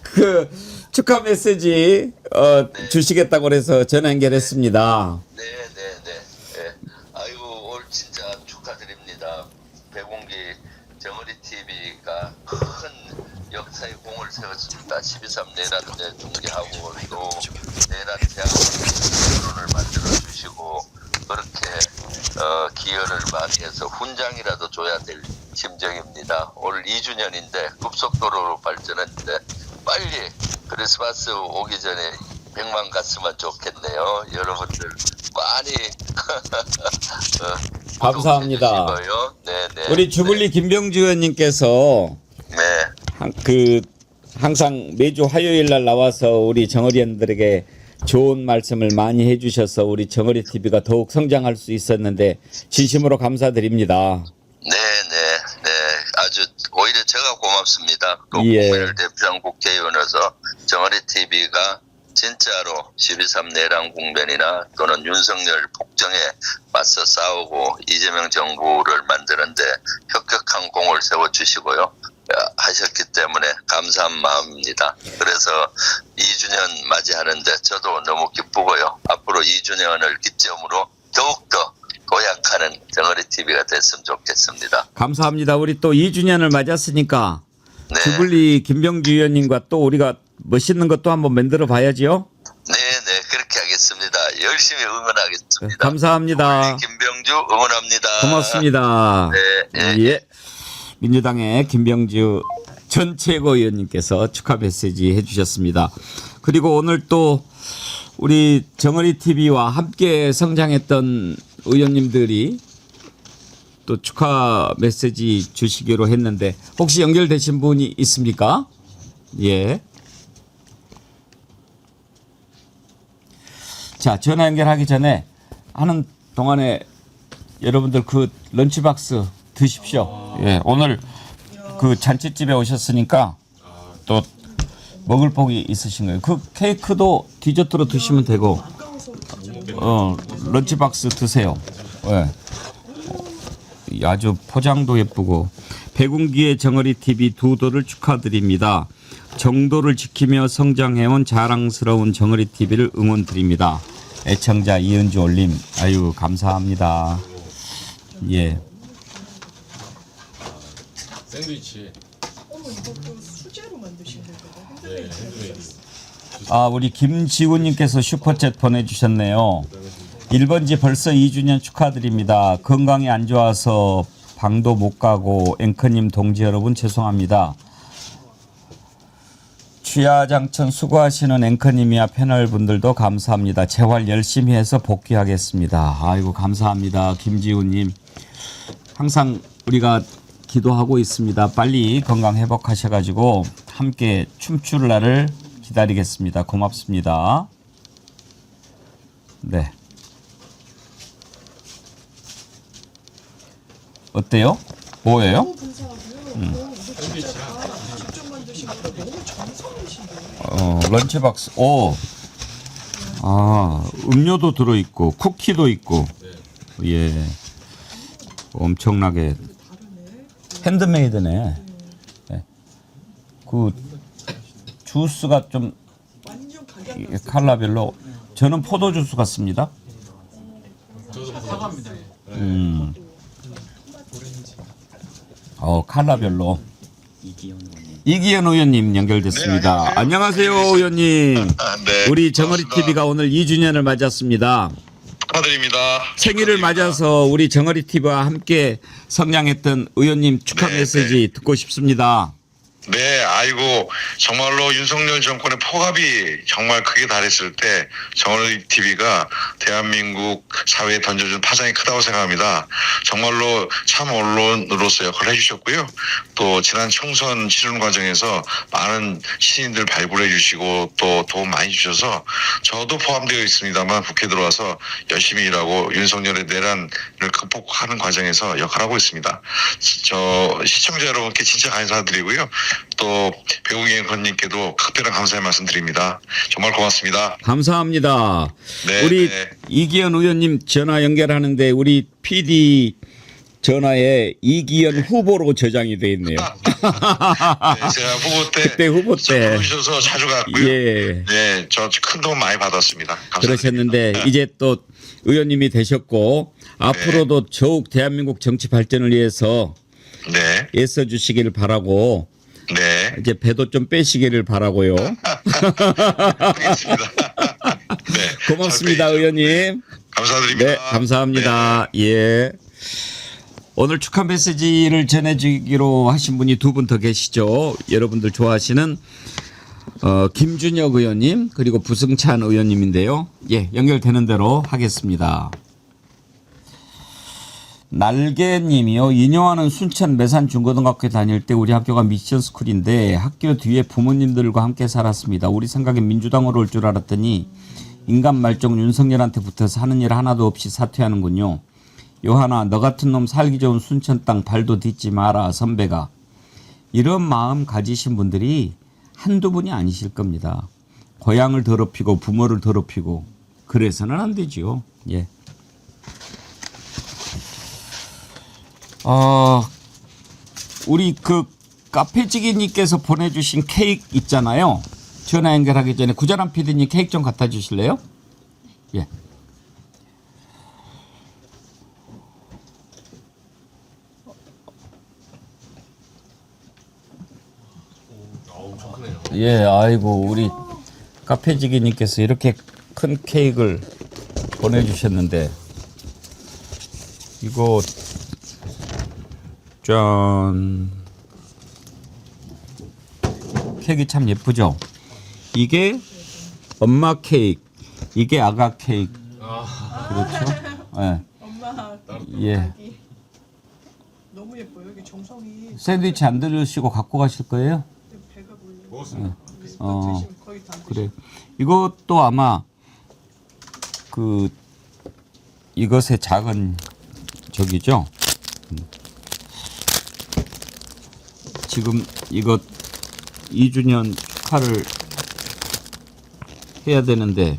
그 축하 메시지 주시겠다고 그래서 전화 연결했습니다. 아이고 올 진짜 축하드립니다. 백운기 정어리 TV가 큰 역사의 공을 세웠습니다. 12.3 내란대 중계하고 또 내란 대학 토론을 만들어 주시고 그렇게 기여를 많이 해서 훈장이라도 줘야 될 심정입니다. 올 2주년인데 급속도로 발전했는데 빨리 크리스마스 오기 전에 100만 갔으면 좋겠네요. 여러분들 많이 감사합니다. 네네. 우리 주불리 김병주 의원님께서 항상 매주 화요일 날 나와서 우리 정어리원들에게 좋은 말씀을 많이 해주셔서 우리 정어리 TV가 더욱 성장할 수 있었는데 진심으로 감사드립니다. 네. 아주 오히려 제가 고맙습니다. 또 예. 국민을 대표한 국회의원으로서 정어리 TV가 진짜로 12.3 내란 국면이나 또는 윤석열 폭정에 맞서 싸우고 이재명 정부를 만드는데 혁혁한 공을 세워주시고요. 하셨기 때문에 감사한 마음입니다. 그래서 2주년 맞이하는데 저도 너무 기쁘고요. 앞으로 2주년을 기점으로 더욱더 도약하는 정어리 TV가 됐으면 좋겠습니다. 감사합니다. 우리 또 2주년을 맞았으니까 주불리 김병주 의원님과 또 우리가 멋있는 것도 한번 만들어 봐야지요. 네, 그렇게 하겠습니다. 열심히 응원하겠습니다. 감사합니다. 김병주 응원합니다. 고맙습니다. 네. 예. 민주당의 김병주 전 최고위원님께서 축하 메시지 해주셨습니다. 그리고 오늘 또 우리 정어리 TV와 함께 성장했던 의원님들이 또 축하 메시지 주시기로 했는데 혹시 연결되신 분이 있습니까? 예. 자, 전화 연결하기 전에 하는 동안에 여러분들 그 런치박스 드십시오. 예, 오늘 그 잔치집에 오셨으니까 또 먹을 복이 있으신 거예요. 그 케이크도 디저트로 드시면 되고, 런치박스 드세요. 예. 아주 포장도 예쁘고 백운기의 정어리 TV 두 돌을 축하드립니다. 정도를 지키며 성장해온 자랑스러운 정어리 TV를 응원드립니다. 애청자 이은주 올림. 아유 감사합니다. 예. 샌드위치. 수제로 만드신 거거든요. 아 우리 김지훈님께서 슈퍼챗 보내주셨네요. 1번지 벌써 2주년 축하드립니다. 건강이 안 좋아서 방도 못 가고 앵커님 동지 여러분 죄송합니다. 취하장천 수고하시는 앵커님이야 패널분들도 감사합니다. 재활 열심히 해서 복귀하겠습니다. 아이고 감사합니다. 김지훈님. 항상 우리가 기도하고 있습니다. 빨리 건강 회복하셔가지고 함께 춤출 날을 기다리겠습니다. 고맙습니다. 네. 어때요? 뭐예요? 런치박스. 오. 아, 음료도 들어있고 쿠키도 있고. 예. 엄청나게 핸드메이드네. 네. 그 주스가 좀 컬러별로 저는 포도 주스 같습니다. 컬러별로. 이기현 의원님 연결됐습니다. 네, 안녕하세요, 의원님. 네, 우리 정어리 TV가 오늘 2주년을 맞았습니다. 축하드립니다. 생일을 맞아서 우리 정어리 TV와 함께 성장했던 의원님 축하 메시지 듣고 싶습니다. 네, 아이고 정말로 윤석열 정권의 포갑이 정말 크게 달했을 때 정어리 TV가 대한민국 사회에 던져준 파장이 크다고 생각합니다. 정말로 참 언론으로서 역할을 해주셨고요. 또 지난 총선 치르는 과정에서 많은 시민들 발굴해 주시고 또 도움 많이 주셔서 저도 포함되어 있습니다만 국회 들어와서 열심히 일하고 윤석열의 내란을 극복하는 과정에서 역할하고 있습니다. 저 시청자 여러분께 진짜 감사드리고요. 또 배우기 앵커님께도 각별한 감사의 말씀드립니다. 정말 고맙습니다. 감사합니다. 네, 우리 네. 이기현 의원님 전화 연결하는데 우리 PD 전화에 이기현 후보로 저장이 돼 있네요. 네, 제가 후보 때 그때 후보 때 불러주셔서 자주 갔고요. 예. 네, 저 큰 도움 많이 받았습니다. 감사합니다. 그러셨는데 이제 또 의원님이 되셨고 앞으로도 더욱 대한민국 정치 발전을 위해서 네, 애써 주시기를 바라고 네, 이제 배도 좀 빼시기를 바라고요. 알겠습니다. 네, 고맙습니다, 잘 의원님. 감사드립니다. 네, 감사합니다. 예. 오늘 축하 메시지를 전해주기로 하신 분이 두 분 더 계시죠. 여러분들 좋아하시는 김준혁 의원님 그리고 부승찬 의원님인데요. 예, 연결되는 대로 하겠습니다. 날개님이요. 인용하는 순천 매산 중고등학교 다닐 때 우리 학교가 미션 스쿨인데 학교 뒤에 부모님들과 함께 살았습니다. 우리 생각엔 민주당으로 올 줄 알았더니 인간 말종 윤석열한테 붙어서 하는 일 하나도 없이 사퇴하는군요. 요하나 너 같은 놈 살기 좋은 순천 땅 발도 딛지 마라 선배가. 이런 마음 가지신 분들이 한두 분이 아니실 겁니다. 고향을 더럽히고 부모를 더럽히고 그래서는 안 되지요. 예. 우리 그 카페지기님께서 보내주신 케이크 있잖아요. 전화 연결하기 전에 구자람 PD님 케이크 좀 갖다 주실래요? 예. 예, 아이고 우리 카페지기님께서 이렇게 큰 케이크를 보내주셨는데 이거 짠. 케이크 참 예쁘죠? 이게 엄마 케이크, 이게 아가 케이크. 그렇죠? 네. 엄마. 예. 너무 예뻐요. 이게 정성이. 샌드위치 안 들으시고 갖고 가실 거예요? 배가 불러요. 먹었습니다. 거의 다 그래. 이것도 아마 그 이것의 작은 저기죠. 지금 이것 2주년 축하를 해야 되는데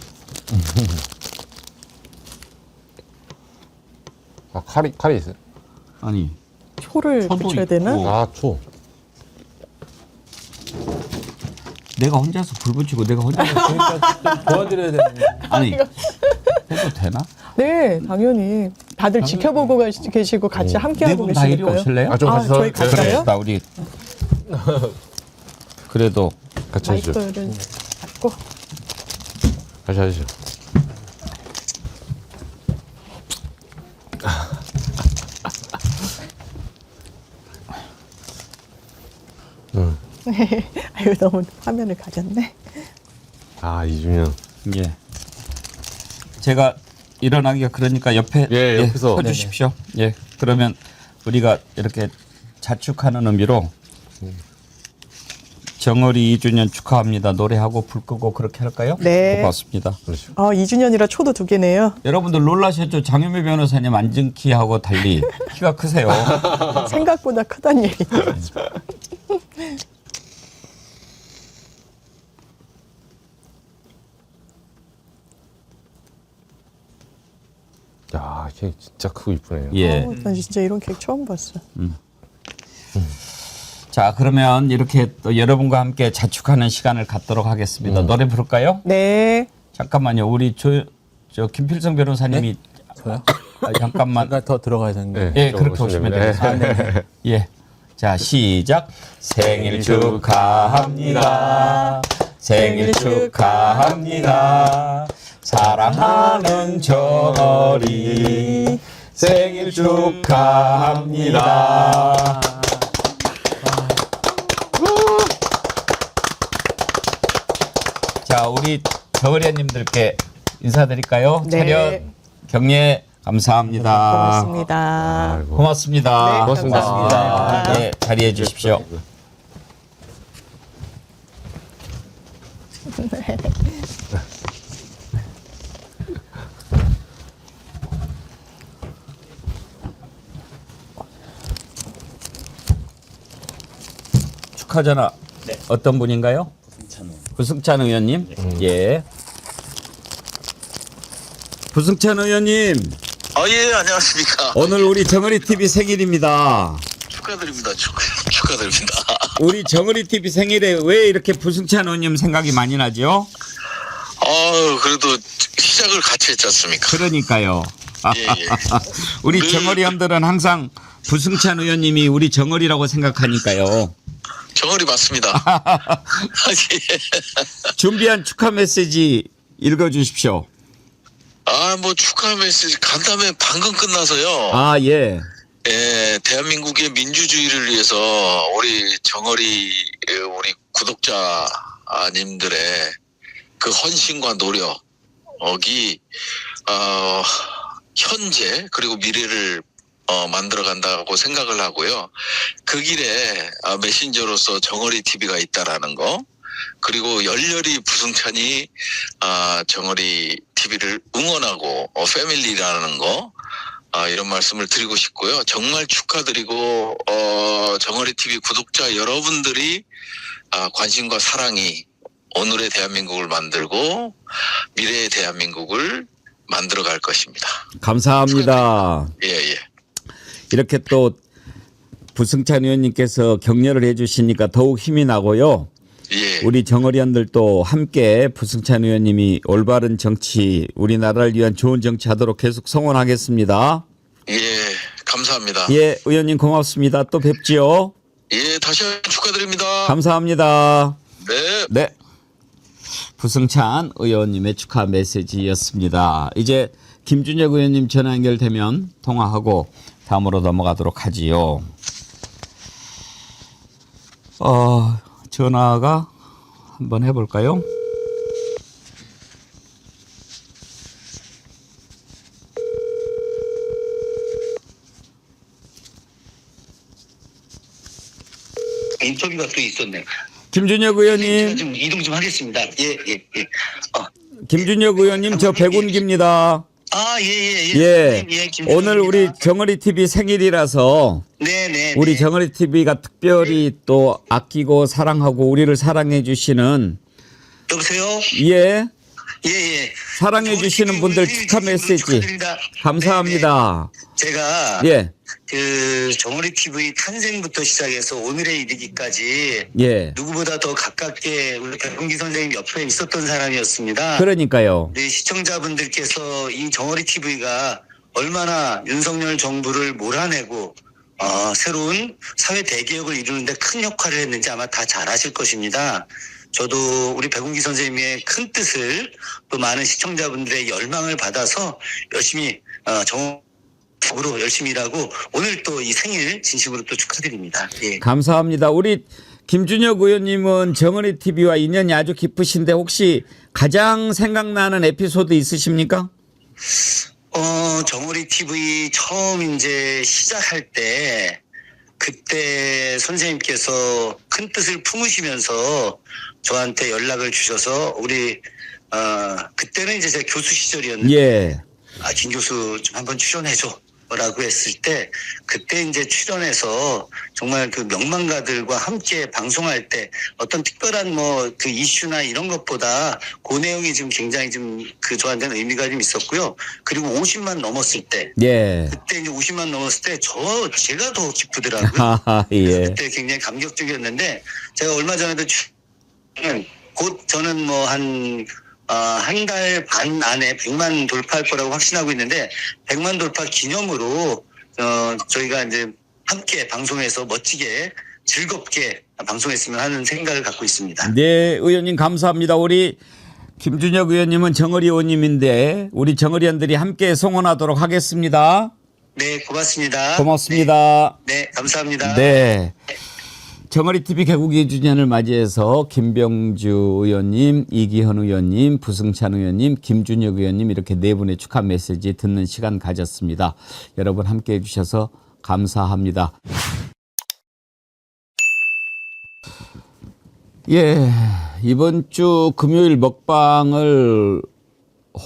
아, 칼이 있어요? 아니 초를 초도 붙여야 있고. 되나? 아, 초. 내가 혼자서 불 붙이고 내가 혼자서 도와드려야 되는데. 아니 해도 되나? 네, 당연히 다들 지켜보고 계시고 같이 함께 네 하고 분 다 이리 계시니까요. 오실래요? 좀 같이 저희 그래. 갈까요? 나 우리 그래도 같이 하시죠. 마이크를 잡고. 같이 하시죠. 아유, 너무 화면을 가졌네. 아, 2주년. 예. 제가 일어나기가 그러니까 옆에 예, 옆에서. 서 주십시오. 예. 그러면 우리가 이렇게 자축하는 의미로 정어리 2주년 축하합니다. 노래하고 불 끄고 그렇게 할까요? 네. 고맙습니다. 2주년이라 초도 2개네요. 여러분들 놀라셨죠? 장현미 변호사님 앉은 키하고 달리 키가 크세요. 생각보다 크단 얘기. 야, 케이크 진짜 크고 이쁘네요. 예. 난 진짜 이런 케이크 처음 봤어. 자, 그러면 이렇게 또 여러분과 함께 자축하는 시간을 갖도록 하겠습니다. 노래 부를까요? 네. 잠깐만요. 우리 저 김필성 변호사님이 저요? 잠깐만. 제가 더 들어가야 되는 거. 예, 그렇게 오시면 됩니다. 예. 자, 시작. 생일 축하합니다. 생일 축하합니다. 사랑하는 정어리 생일 축하합니다. 자, 우리 정어리님들께 인사드릴까요? 네. 차렷 경례 감사합니다. 고맙습니다. 아이고. 고맙습니다. 네, 고맙습니다. 감사합니다. 네, 자리해 주십시오. 축하전화 어떤 분인가요? 부승찬 의원님. 예. 부승찬 의원님. 예, 안녕하십니까. 오늘 우리 정어리 TV 생일입니다. 축하드립니다. 축하드립니다. 우리 정어리 TV 생일에 왜 이렇게 부승찬 의원님 생각이 많이 나죠? 그래도 시작을 같이 했지 않습니까? 그러니까요. 예. 우리 늘- 정어리 형들은 항상 부승찬 의원님이 우리 정어리라고 생각하니까요. 정어리 맞습니다. 예. 준비한 축하 메시지 읽어주십시오. 뭐 축하 메시지 간담회 방금 끝나서요. 아, 예. 예, 대한민국의 민주주의를 위해서 우리 정어리 우리 구독자님들의 그 헌신과 노력이 현재 그리고 미래를 만들어 간다고 생각을 하고요. 그 길에 메신저로서 정어리 TV가 있다라는 거, 그리고 열렬히 부승찬이 정어리 TV를 응원하고 패밀리라는 거, 이런 말씀을 드리고 싶고요. 정말 축하드리고 정어리 TV 구독자 여러분들이 관심과 사랑이 오늘의 대한민국을 만들고 미래의 대한민국을 만들어 갈 것입니다. 감사합니다. 예. 이렇게 또 부승찬 의원님께서 격려를 해주시니까 더욱 힘이 나고요. 예. 우리 정어리원들도 함께 부승찬 의원님이 올바른 정치, 우리나라를 위한 좋은 정치하도록 계속 성원하겠습니다. 예, 감사합니다. 예, 의원님 고맙습니다. 또 뵙지요. 예, 다시 한번 축하드립니다. 감사합니다. 네. 네. 부승찬 의원님의 축하 메시지였습니다. 이제 김준혁 의원님 전화 연결되면 통화하고 다음으로 넘어가도록 하지요. 전화가 한번 해볼까요? 인터뷰가 또 있었네. 김준혁 의원님. 좀 이동 좀 하겠습니다. 예. 김준혁 의원님, 저 백운기입니다. 예. 오늘 우리 정어리 TV 생일이라서 네. 우리 정어리 TV가 특별히 또 아끼고 사랑하고 우리를 사랑해 주시는 여보세요? 예. 예. 사랑해 주시는 분들 축하 메시지 감사합니다. 제가 예. 그 정어리 TV 탄생부터 시작해서 오늘에 이르기까지 예. 누구보다 더 가깝게 우리 백운기 선생님 옆에 있었던 사람이었습니다. 그러니까요. 우리 시청자분들께서 이 정어리 TV가 얼마나 윤석열 정부를 몰아내고 새로운 사회 대개혁을 이루는데 큰 역할을 했는지 아마 다 잘 아실 것입니다. 저도 우리 백운기 선생님의 큰 뜻을 또 많은 시청자분들의 열망을 받아서 열심히 정으로 열심히 일하고 오늘 또 이 생일 진심으로 또 축하드립니다. 예. 감사합니다. 우리 김준혁 의원님은 정은희 TV와 인연이 아주 깊으신데 혹시 가장 생각나는 에피소드 있으십니까? 정어리 TV 처음 이제 시작할 때 그때 선생님께서 큰 뜻을 품으시면서 저한테 연락을 주셔서 우리 그때는 이제 제가 교수 시절이었는데 예. 김 교수 좀 한번 출연해줘 라고 했을 때 그때 이제 출연해서 정말 그 명망가들과 함께 방송할 때 어떤 특별한 뭐 그 이슈나 이런 것보다 그 내용이 좀 굉장히 좀 그 저한테는 의미가 좀 있었고요. 그리고 50만 넘었을 때 예. 그때 이제 50만 넘었을 때 제가 더 기쁘더라고요. 예. 그때 굉장히 감격적이었는데 제가 얼마 전에도 곧 저는 뭐 한 달 반 안에 100만 돌파할 거라고 확신하고 있는데 100만 돌파 기념으로 저희가 이제 함께 방송에서 멋지게 즐겁게 방송했으면 하는 생각을 갖고 있습니다. 네, 의원님 감사합니다. 우리 김준혁 의원님은 정어리 의원님인데 우리 정어리원들이 함께 성원하도록 하겠습니다. 네, 고맙습니다. 고맙습니다. 네, 감사합니다. 네. 정어리 TV 개국 2주년을 맞이해서 김병주 의원님, 이기현 의원님, 부승찬 의원님, 김준혁 의원님 이렇게 네 분의 축하 메시지 듣는 시간 가졌습니다. 여러분 함께해 주셔서 감사합니다. 예, 이번 주 금요일 먹방을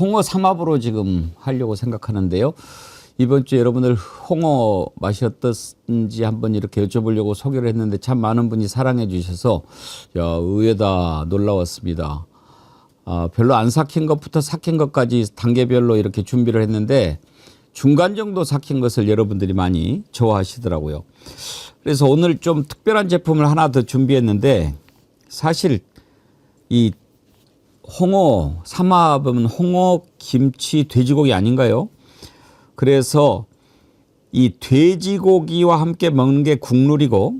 홍어 삼합으로 지금 하려고 생각하는데요. 이번 주 여러분들 홍어 맛이 어떻는지 한번 이렇게 여쭤보려고 소개를 했는데 참 많은 분이 사랑해 주셔서 의외다 놀라웠습니다. 별로 안 삭힌 것부터 삭힌 것까지 단계별로 이렇게 준비를 했는데 중간 정도 삭힌 것을 여러분들이 많이 좋아하시더라고요. 그래서 오늘 좀 특별한 제품을 하나 더 준비했는데 사실 이 홍어 삼합은 홍어, 김치, 돼지고기 아닌가요? 그래서 이 돼지고기와 함께 먹는 게 국룰이고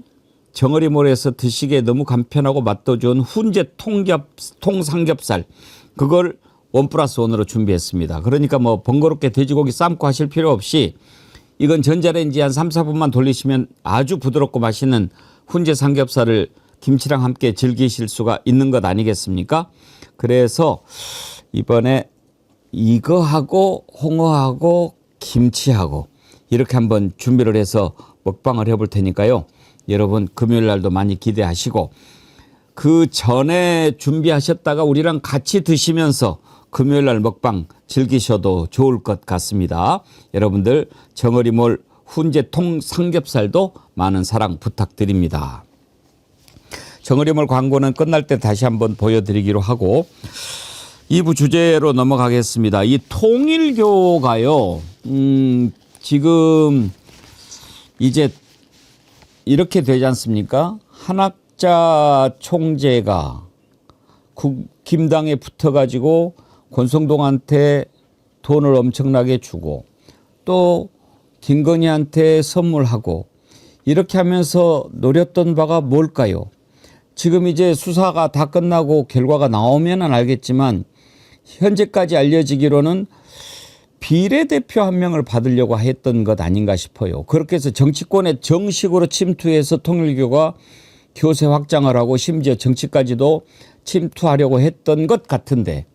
정어리몰에서 드시기에 너무 간편하고 맛도 좋은 훈제 통삼겹살 그걸 1+1으로 준비했습니다. 그러니까 뭐 번거롭게 돼지고기 삶고 하실 필요 없이 이건 전자레인지 한 3, 4분만 돌리시면 아주 부드럽고 맛있는 훈제 삼겹살을 김치랑 함께 즐기실 수가 있는 것 아니겠습니까? 그래서 이번에 이거하고 홍어하고 김치하고 이렇게 한번 준비를 해서 먹방을 해볼 테니까요. 여러분 금요일 날도 많이 기대하시고 그 전에 준비하셨다가 우리랑 같이 드시면서 금요일 날 먹방 즐기셔도 좋을 것 같습니다. 여러분들 정어리몰 훈제 통삼겹살도 많은 사랑 부탁드립니다. 정어리몰 광고는 끝날 때 다시 한번 보여드리기로 하고 2부 주제로 넘어가겠습니다. 이 통일교가요, 지금 이제 이렇게 되지 않습니까? 한학자 총재가 국힘당에 붙어가지고 권성동한테 돈을 엄청나게 주고 또 김건희한테 선물하고 이렇게 하면서 노렸던 바가 뭘까요? 지금 이제 수사가 다 끝나고 결과가 나오면은 알겠지만 현재까지 알려지기로는 비례대표 한 명을 받으려고 했던 것 아닌가 싶어요. 그렇게 해서 정치권에 정식으로 침투해서 통일교가 교세 확장을 하고 심지어 정치까지도 침투하려고 했던 것 같은데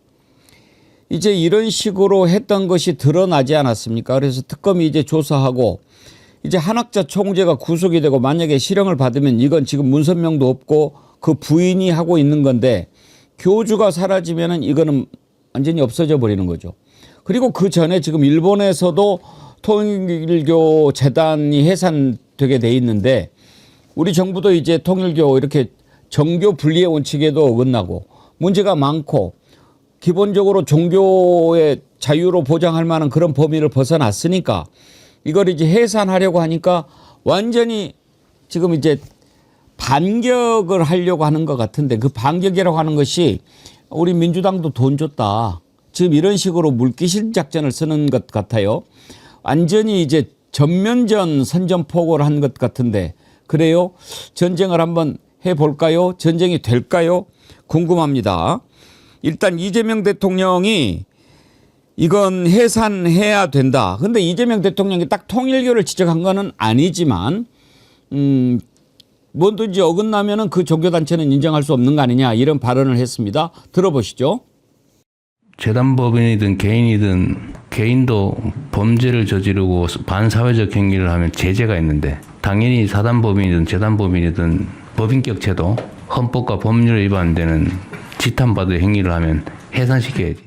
이제 이런 식으로 했던 것이 드러나지 않았습니까? 그래서 특검이 이제 조사하고 이제 한학자 총재가 구속이 되고 만약에 실형을 받으면 이건 지금 문선명도 없고 그 부인이 하고 있는 건데 교주가 사라지면은 이거는 완전히 없어져 버리는 거죠. 그리고 그 전에 지금 일본에서도 통일교 재단이 해산되게 돼 있는데 우리 정부도 이제 통일교 이렇게 정교 분리의 원칙에도 어긋나고 문제가 많고 기본적으로 종교의 자유로 보장할 만한 그런 범위를 벗어났으니까 이걸 이제 해산하려고 하니까 완전히 지금 이제 반격을 하려고 하는 것 같은데 그 반격이라고 하는 것이 우리 민주당도 돈 줬다. 지금 이런 식으로 물귀신 작전을 쓰는 것 같아요. 완전히 이제 전면전 선전포고를 한 것 같은데 그래요? 전쟁을 한번 해볼까요? 전쟁이 될까요? 궁금합니다. 일단 이재명 대통령이 이건 해산해야 된다. 근데 이재명 대통령이 딱 통일교를 지적한 거는 아니지만 뭐든지 어긋나면은 그 종교단체는 인정할 수 없는 거 아니냐 이런 발언을 했습니다. 들어보시죠. 재단법인이든 개인이든 개인도 범죄를 저지르고 반사회적 행위를 하면 제재가 있는데 당연히 사단법인이든 재단법인이든 법인격체도 헌법과 법률에 위반되는 지탄받을 행위를 하면 해산시켜야지.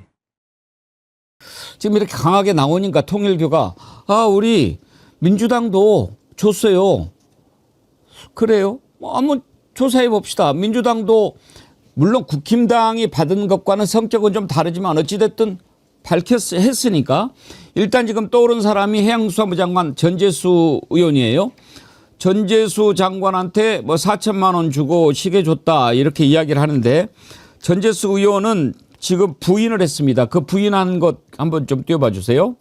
지금 이렇게 강하게 나오니까 통일교가 우리 민주당도 줬어요. 그래요? 한번 조사해 봅시다. 민주당도 물론 국힘당이 받은 것과는 성격은 좀 다르지만 어찌됐든 했으니까 일단 지금 떠오른 사람이 해양수산부 장관 전재수 의원이에요. 전재수 장관한테 뭐 4천만 원 주고 시계 줬다 이렇게 이야기를 하는데 전재수 의원은 지금 부인을 했습니다. 그 부인한 것 한번 좀 띄워봐 주세요.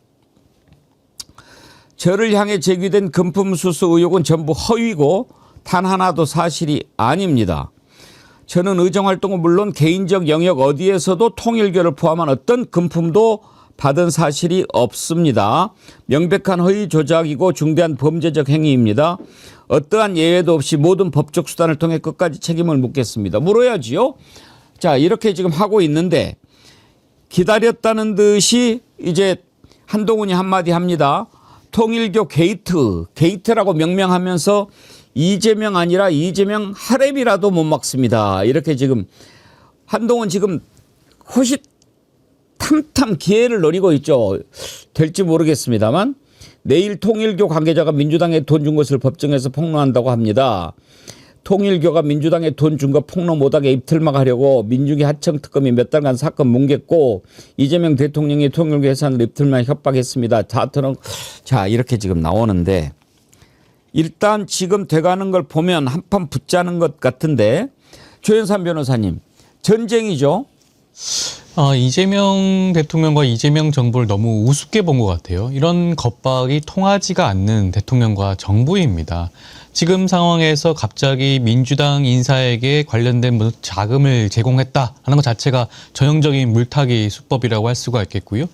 저를 향해 제기된 금품수수 의혹은 전부 허위고 단 하나도 사실이 아닙니다. 저는 의정활동은 물론 개인적 영역 어디에서도 통일교를 포함한 어떤 금품도 받은 사실이 없습니다. 명백한 허위 조작이고 중대한 범죄적 행위입니다. 어떠한 예외도 없이 모든 법적 수단을 통해 끝까지 책임을 묻겠습니다. 물어야지요. 자, 이렇게 지금 하고 있는데 기다렸다는 듯이 이제 한동훈이 한마디 합니다. 통일교 게이트라고 명명하면서 이재명 아니라 이재명 하랩이라도 못 막습니다. 이렇게 지금 한동훈 지금 호시탐탐 기회를 노리고 있죠. 될지 모르겠습니다만 내일 통일교 관계자가 민주당에 돈 준 것을 법정에서 폭로한다고 합니다. 통일교가 민주당에 돈 준 거 폭로 못하게 입틀막 하려고 민중위 하청특검이 몇 달간 사건 뭉갰고 이재명 대통령이 통일교 해산을 입틀막 협박했습니다. 자 이렇게 지금 나오는데 일단 지금 돼가는 걸 보면 한판 붙자는 것 같은데 조현삼 변호사님 전쟁이죠. 이재명 대통령과 이재명 정부를 너무 우습게 본 것 같아요. 이런 겁박이 통하지가 않는 대통령과 정부입니다. 지금 상황에서 갑자기 민주당 인사에게 관련된 무슨 자금을 제공했다 하는 것 자체가 전형적인 물타기 수법이라고 할 수가 있겠고요.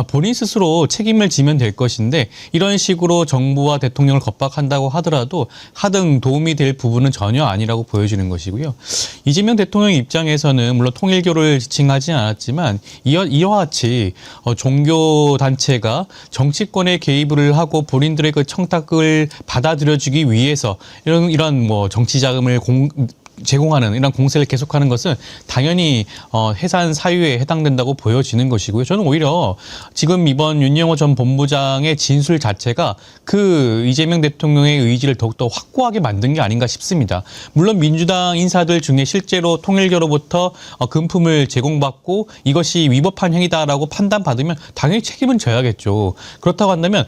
본인 스스로 책임을 지면 될 것인데 이런 식으로 정부와 대통령을 겁박한다고 하더라도 하등 도움이 될 부분은 전혀 아니라고 보여지는 것이고요. 이재명 대통령 입장에서는 물론 통일교를 지칭하지는 않았지만 이와 같이 종교단체가 정치권에 개입을 하고 본인들의 그 청탁을 받아들여주기 위해서 이런 뭐 정치 자금을 제공하는 이런 공세를 계속하는 것은 당연히 해산 사유에 해당된다고 보여지는 것이고요. 저는 오히려 지금 이번 윤영호 전 본부장의 진술 자체가 그 이재명 대통령의 의지를 더욱더 확고하게 만든 게 아닌가 싶습니다. 물론 민주당 인사들 중에 실제로 통일교로부터 금품을 제공받고 이것이 위법한 행위다라고 판단받으면 당연히 책임은 져야겠죠. 그렇다고 한다면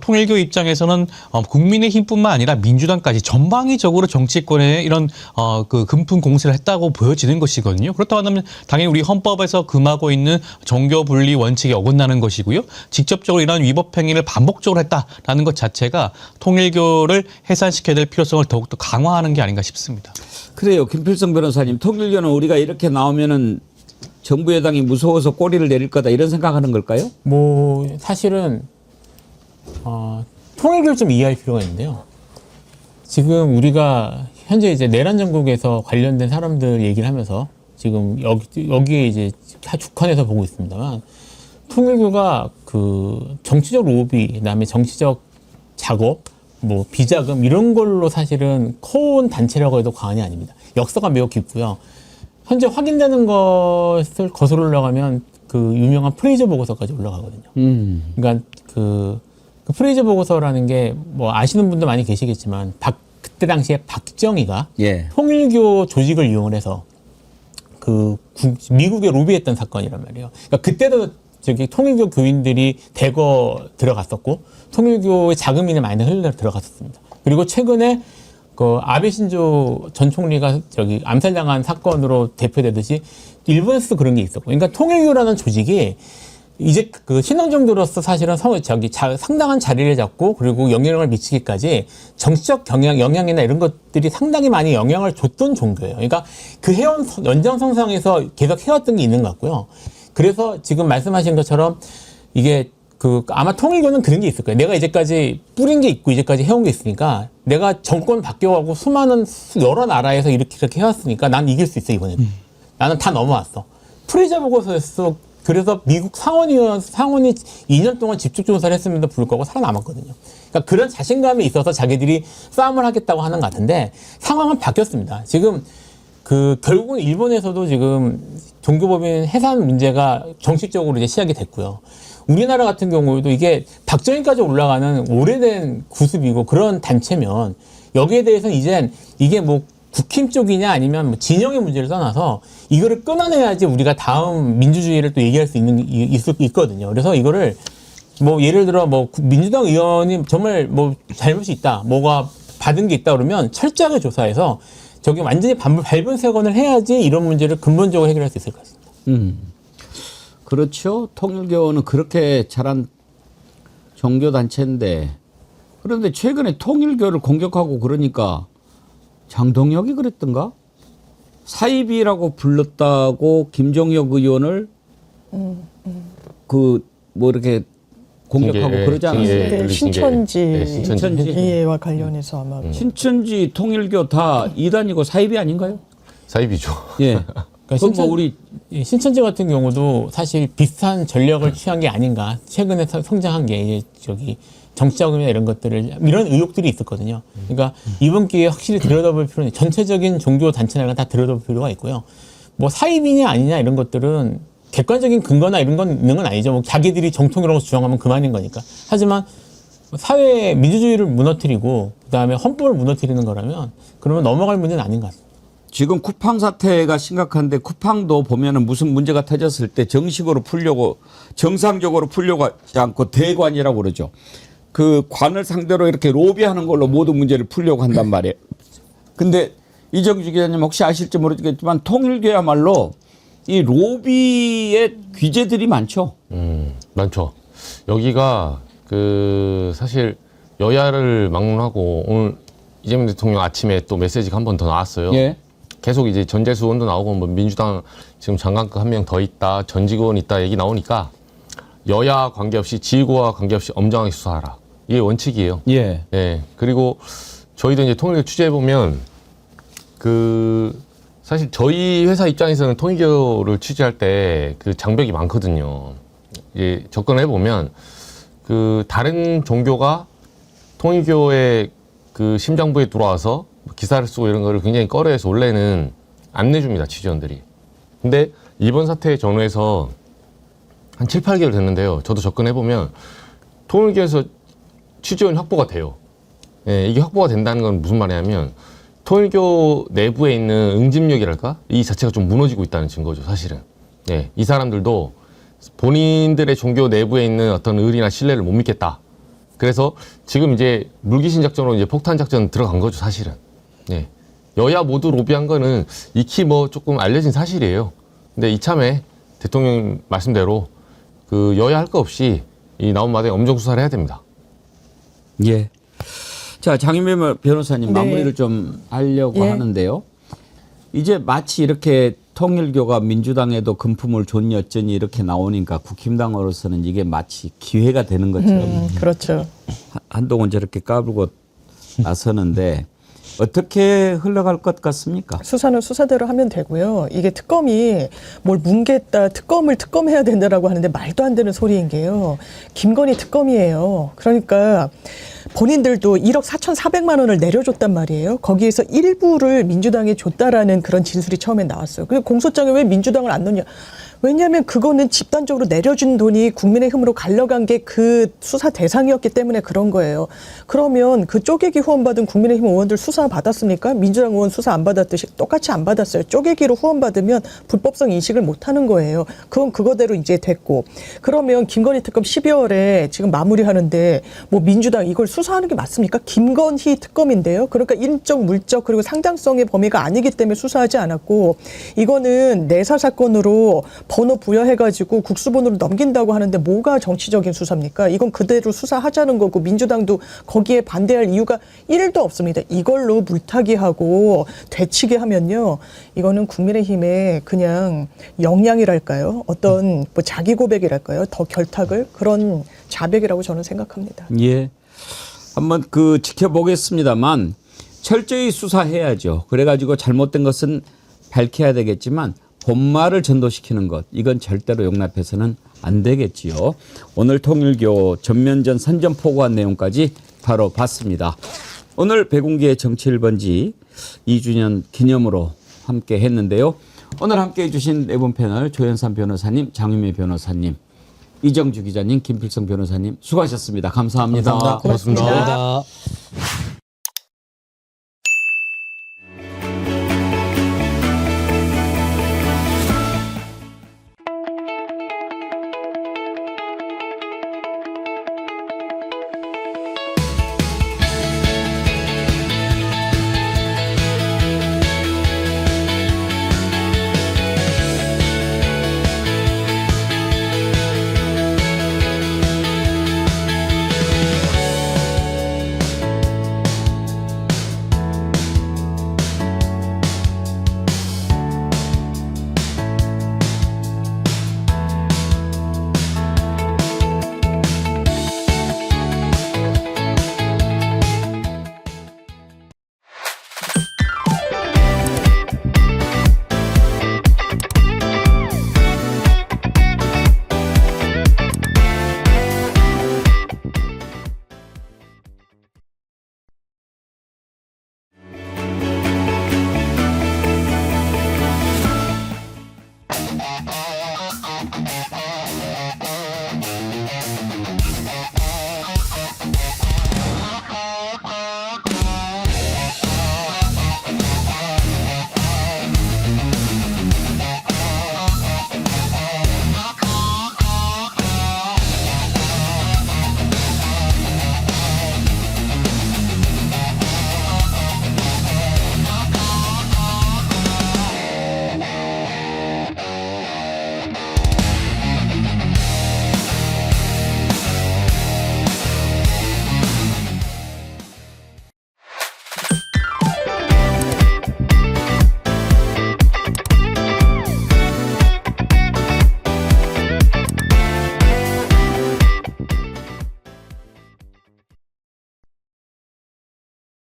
통일교 입장에서는 국민의힘뿐만 아니라 민주당까지 전방위적으로 정치권에 이런 그 금품 공세를 했다고 보여지는 것이거든요. 그렇다고 한다면 당연히 우리 헌법에서 금하고 있는 종교 분리 원칙에 어긋나는 것이고요. 직접적으로 이런 위법 행위를 반복적으로 했다라는 것 자체가 통일교를 해산시켜야 될 필요성을 더욱더 강화하는 게 아닌가 싶습니다. 그래요. 김필성 변호사님, 통일교는 우리가 이렇게 나오면은 정부 여당이 무서워서 꼬리를 내릴 거다 이런 생각하는 걸까요? 뭐 사실은 통일교를 좀 이해할 필요가 있는데요. 지금 우리가 현재 이제 내란 전국에서 관련된 사람들 얘기를 하면서 지금 여기에 이제 다 주권해서 보고 있습니다만 통일교가 그 정치적 로비, 그다음에 정치적 작업, 뭐 비자금 이런 걸로 사실은 커온 단체라고 해도 과언이 아닙니다. 역사가 매우 깊고요. 현재 확인되는 것을 거슬러 올라가면 그 유명한 프레이저 보고서까지 올라가거든요. 그러니까 그 프레이저 보고서라는 게 뭐 아시는 분도 많이 계시겠지만 그때 당시에 박정희가 통일교 조직을 이용을 해서 그 미국에 로비했던 사건이란 말이에요. 그러니까 그때도 저기 통일교 교인들이 대거 들어갔었고 통일교의 자금이 많이 흘러 들어갔었습니다. 그리고 최근에 그 아베 신조 전 총리가 저기 암살당한 사건으로 대표되듯이 일본에서도 그런 게 있었고, 그러니까 통일교라는 조직이 이제 그 신앙정교로서 사실은 상당한 자리를 잡고 그리고 영향을 미치기까지 정치적 영향이나 이런 것들이 상당히 많이 영향을 줬던 종교예요. 그러니까 그 해온 연장선상에서 계속 해왔던 게 있는 것 같고요. 그래서 지금 말씀하신 것처럼 이게 아마 통일교는 그런 게 있을 거예요. 내가 이제까지 뿌린 게 있고 이제까지 해온 게 있으니까 내가 정권 바뀌어가고 수많은 여러 나라에서 이렇게 해왔으니까 난 이길 수 있어, 이번에는. 나는 다 넘어왔어. 프리저 보고서에서 그래서 미국 상원이 2년 동안 집중조사를 했음에도 불구하고 살아남았거든요. 그러니까 그런 자신감이 있어서 자기들이 싸움을 하겠다고 하는 것 같은데 상황은 바뀌었습니다. 지금 결국은 일본에서도 지금 종교법인 해산 문제가 정식적으로 이제 시작이 됐고요. 우리나라 같은 경우에도 이게 박정희까지 올라가는 오래된 구습이고 그런 단체면 여기에 대해서는 이젠 이게 뭐 국힘 쪽이냐 아니면 뭐 진영의 문제를 떠나서 이거를 끊어내야지 우리가 다음 민주주의를 또 얘기할 수 있거든요. 그래서 이거를 뭐 예를 들어 뭐 민주당 의원이 정말 뭐 잘못이 있다, 뭐가 받은 게 있다 그러면 철저하게 조사해서 저기 완전히 밟은 세건을 해야지 이런 문제를 근본적으로 해결할 수 있을 것 같습니다. 그렇죠. 통일교는 그렇게 잘한 종교단체인데, 그런데 최근에 통일교를 공격하고 그러니까 장동혁이 그랬던가? 사이비라고 불렀다고 김종혁 의원을 뭐 이렇게 공격하고 그러지 않았어요? 신천지와 관련해서 아마 신천지 통일교 다 이단이고 사이비 아닌가요? 사이비죠. 예. 그러니까 신천지 같은 경우도 사실 비슷한 전략을 취한 게 아닌가. 최근에 성장한 게 이제 정치자금이나 이런 것들을 이런 의혹들이 있었거든요. 그러니까 이번 기회에 확실히 들여다볼 필요는 전체적인 종교 단체나 다 들여다볼 필요가 있고요. 뭐 사입이냐 아니냐 이런 것들은 객관적인 근거나 이런 건 있는 건 아니죠. 뭐 자기들이 정통이라고 주장하면 그만인 거니까. 하지만 사회 민주주의를 무너뜨리고 그다음에 헌법을 무너뜨리는 거라면 그러면 넘어갈 문제는 아닌 것 같습니다. 지금 쿠팡 사태가 심각한데 쿠팡도 보면은 무슨 문제가 터졌을 때 정식적으로 풀려고 하지 않고 대관이라고 그러죠. 그 관을 상대로 이렇게 로비하는 걸로 모든 문제를 풀려고 한단 말이에요. 근데 이정주 기자님 혹시 아실지 모르겠지만 통일교야말로 이 로비의 규제들이 많죠. 많죠. 여기가 사실 여야를 막론하고 오늘 이재명 대통령 아침에 또 메시지가 한 번 더 나왔어요. 예. 계속 이제 전재수 의원도 나오고 뭐 민주당 지금 장관급 한 명 더 있다, 전직 의원 있다 얘기 나오니까 여야 관계없이 지휘구와 관계없이 엄정하게 수사하라. 이게 원칙이에요. 예. 예. 그리고 저희도 이제 통일교 취재해 보면 사실 저희 회사 입장에서는 통일교를 취재할 때 장벽이 많거든요. 이제 접근해 보면 다른 종교가 통일교의 심장부에 들어와서 기사를 쓰고 이런 거를 굉장히 꺼려해서 원래는 안 내줍니다, 취재원들이. 근데 이번 사태에 전후해서 한 7, 8개월 됐는데요. 저도 접근해보면 통일교에서 취재원이 확보가 돼요. 예, 이게 확보가 된다는 건 무슨 말이냐면 통일교 내부에 있는 응집력이랄까? 이 자체가 좀 무너지고 있다는 증거죠, 사실은. 예, 이 사람들도 본인들의 종교 내부에 있는 어떤 의리나 신뢰를 못 믿겠다. 그래서 지금 이제 물귀신 작전으로 이제 폭탄 작전 들어간 거죠, 사실은. 예. 여야 모두 로비한 거는 익히 뭐 조금 알려진 사실이에요. 근데 이참에 대통령 말씀대로 여야 할 거 없이 이 나온 마당에 엄정 수사를 해야 됩니다. 예. 자, 장윤배 변호사님 마무리를 좀 하려고 하는데요. 이제 마치 이렇게 통일교가 민주당에도 금품을 줬니 어쩌니 이렇게 나오니까 국힘당으로서는 이게 마치 기회가 되는 것처럼. 그렇죠. 한동안 저렇게 까불고 나서는데 어떻게 흘러갈 것 같습니까? 수사는 수사대로 하면 되고요. 이게 특검이 뭘 뭉갰다, 특검을 특검해야 된다라고 하는데 말도 안 되는 소리인 게요. 김건희 특검이에요. 그러니까 본인들도 1억 4,400만 원을 내려줬단 말이에요. 거기에서 일부를 민주당에 줬다라는 그런 진술이 처음에 나왔어요. 그리고 공소장에 왜 민주당을 안 넣냐. 왜냐하면 그거는 집단적으로 내려준 돈이 국민의힘으로 갈려간 게 그 수사 대상이었기 때문에 그런 거예요. 그러면 그 쪼개기 후원받은 국민의힘 의원들 수사 받았습니까? 민주당 의원 수사 안 받았듯이 똑같이 안 받았어요. 쪼개기로 후원받으면 불법성 인식을 못하는 거예요. 그건 그거대로 이제 됐고. 그러면 김건희 특검 12월에 지금 마무리하는데 뭐 민주당 이걸 수사하는 게 맞습니까? 김건희 특검인데요. 그러니까 인적, 물적 그리고 상당성의 범위가 아니기 때문에 수사하지 않았고, 이거는 내사 사건으로 번호 부여해가지고 국수본으로 넘긴다고 하는데 뭐가 정치적인 수사입니까? 이건 그대로 수사하자는 거고 민주당도 거기에 반대할 이유가 1도 없습니다. 이걸로 물타기하고 되치게 하면요, 이거는 국민의힘의 그냥 역량이랄까요? 어떤 뭐 자기 고백이랄까요? 더 결탁을 그런 자백이라고 저는 생각합니다. 예. 한번 지켜보겠습니다만 철저히 수사해야죠. 그래가지고 잘못된 것은 밝혀야 되겠지만 본말을 전도시키는 것, 이건 절대로 용납해서는 안 되겠지요. 오늘 통일교 전면전 선전포고한 내용까지 바로 봤습니다. 오늘 백운기의 정치 1번지 2주년 기념으로 함께 했는데요. 오늘 함께 해주신 네 분 패널 조현삼 변호사님, 장유미 변호사님, 이정주 기자님, 김필성 변호사님 수고하셨습니다. 감사합니다. 감사합니다. 고맙습니다.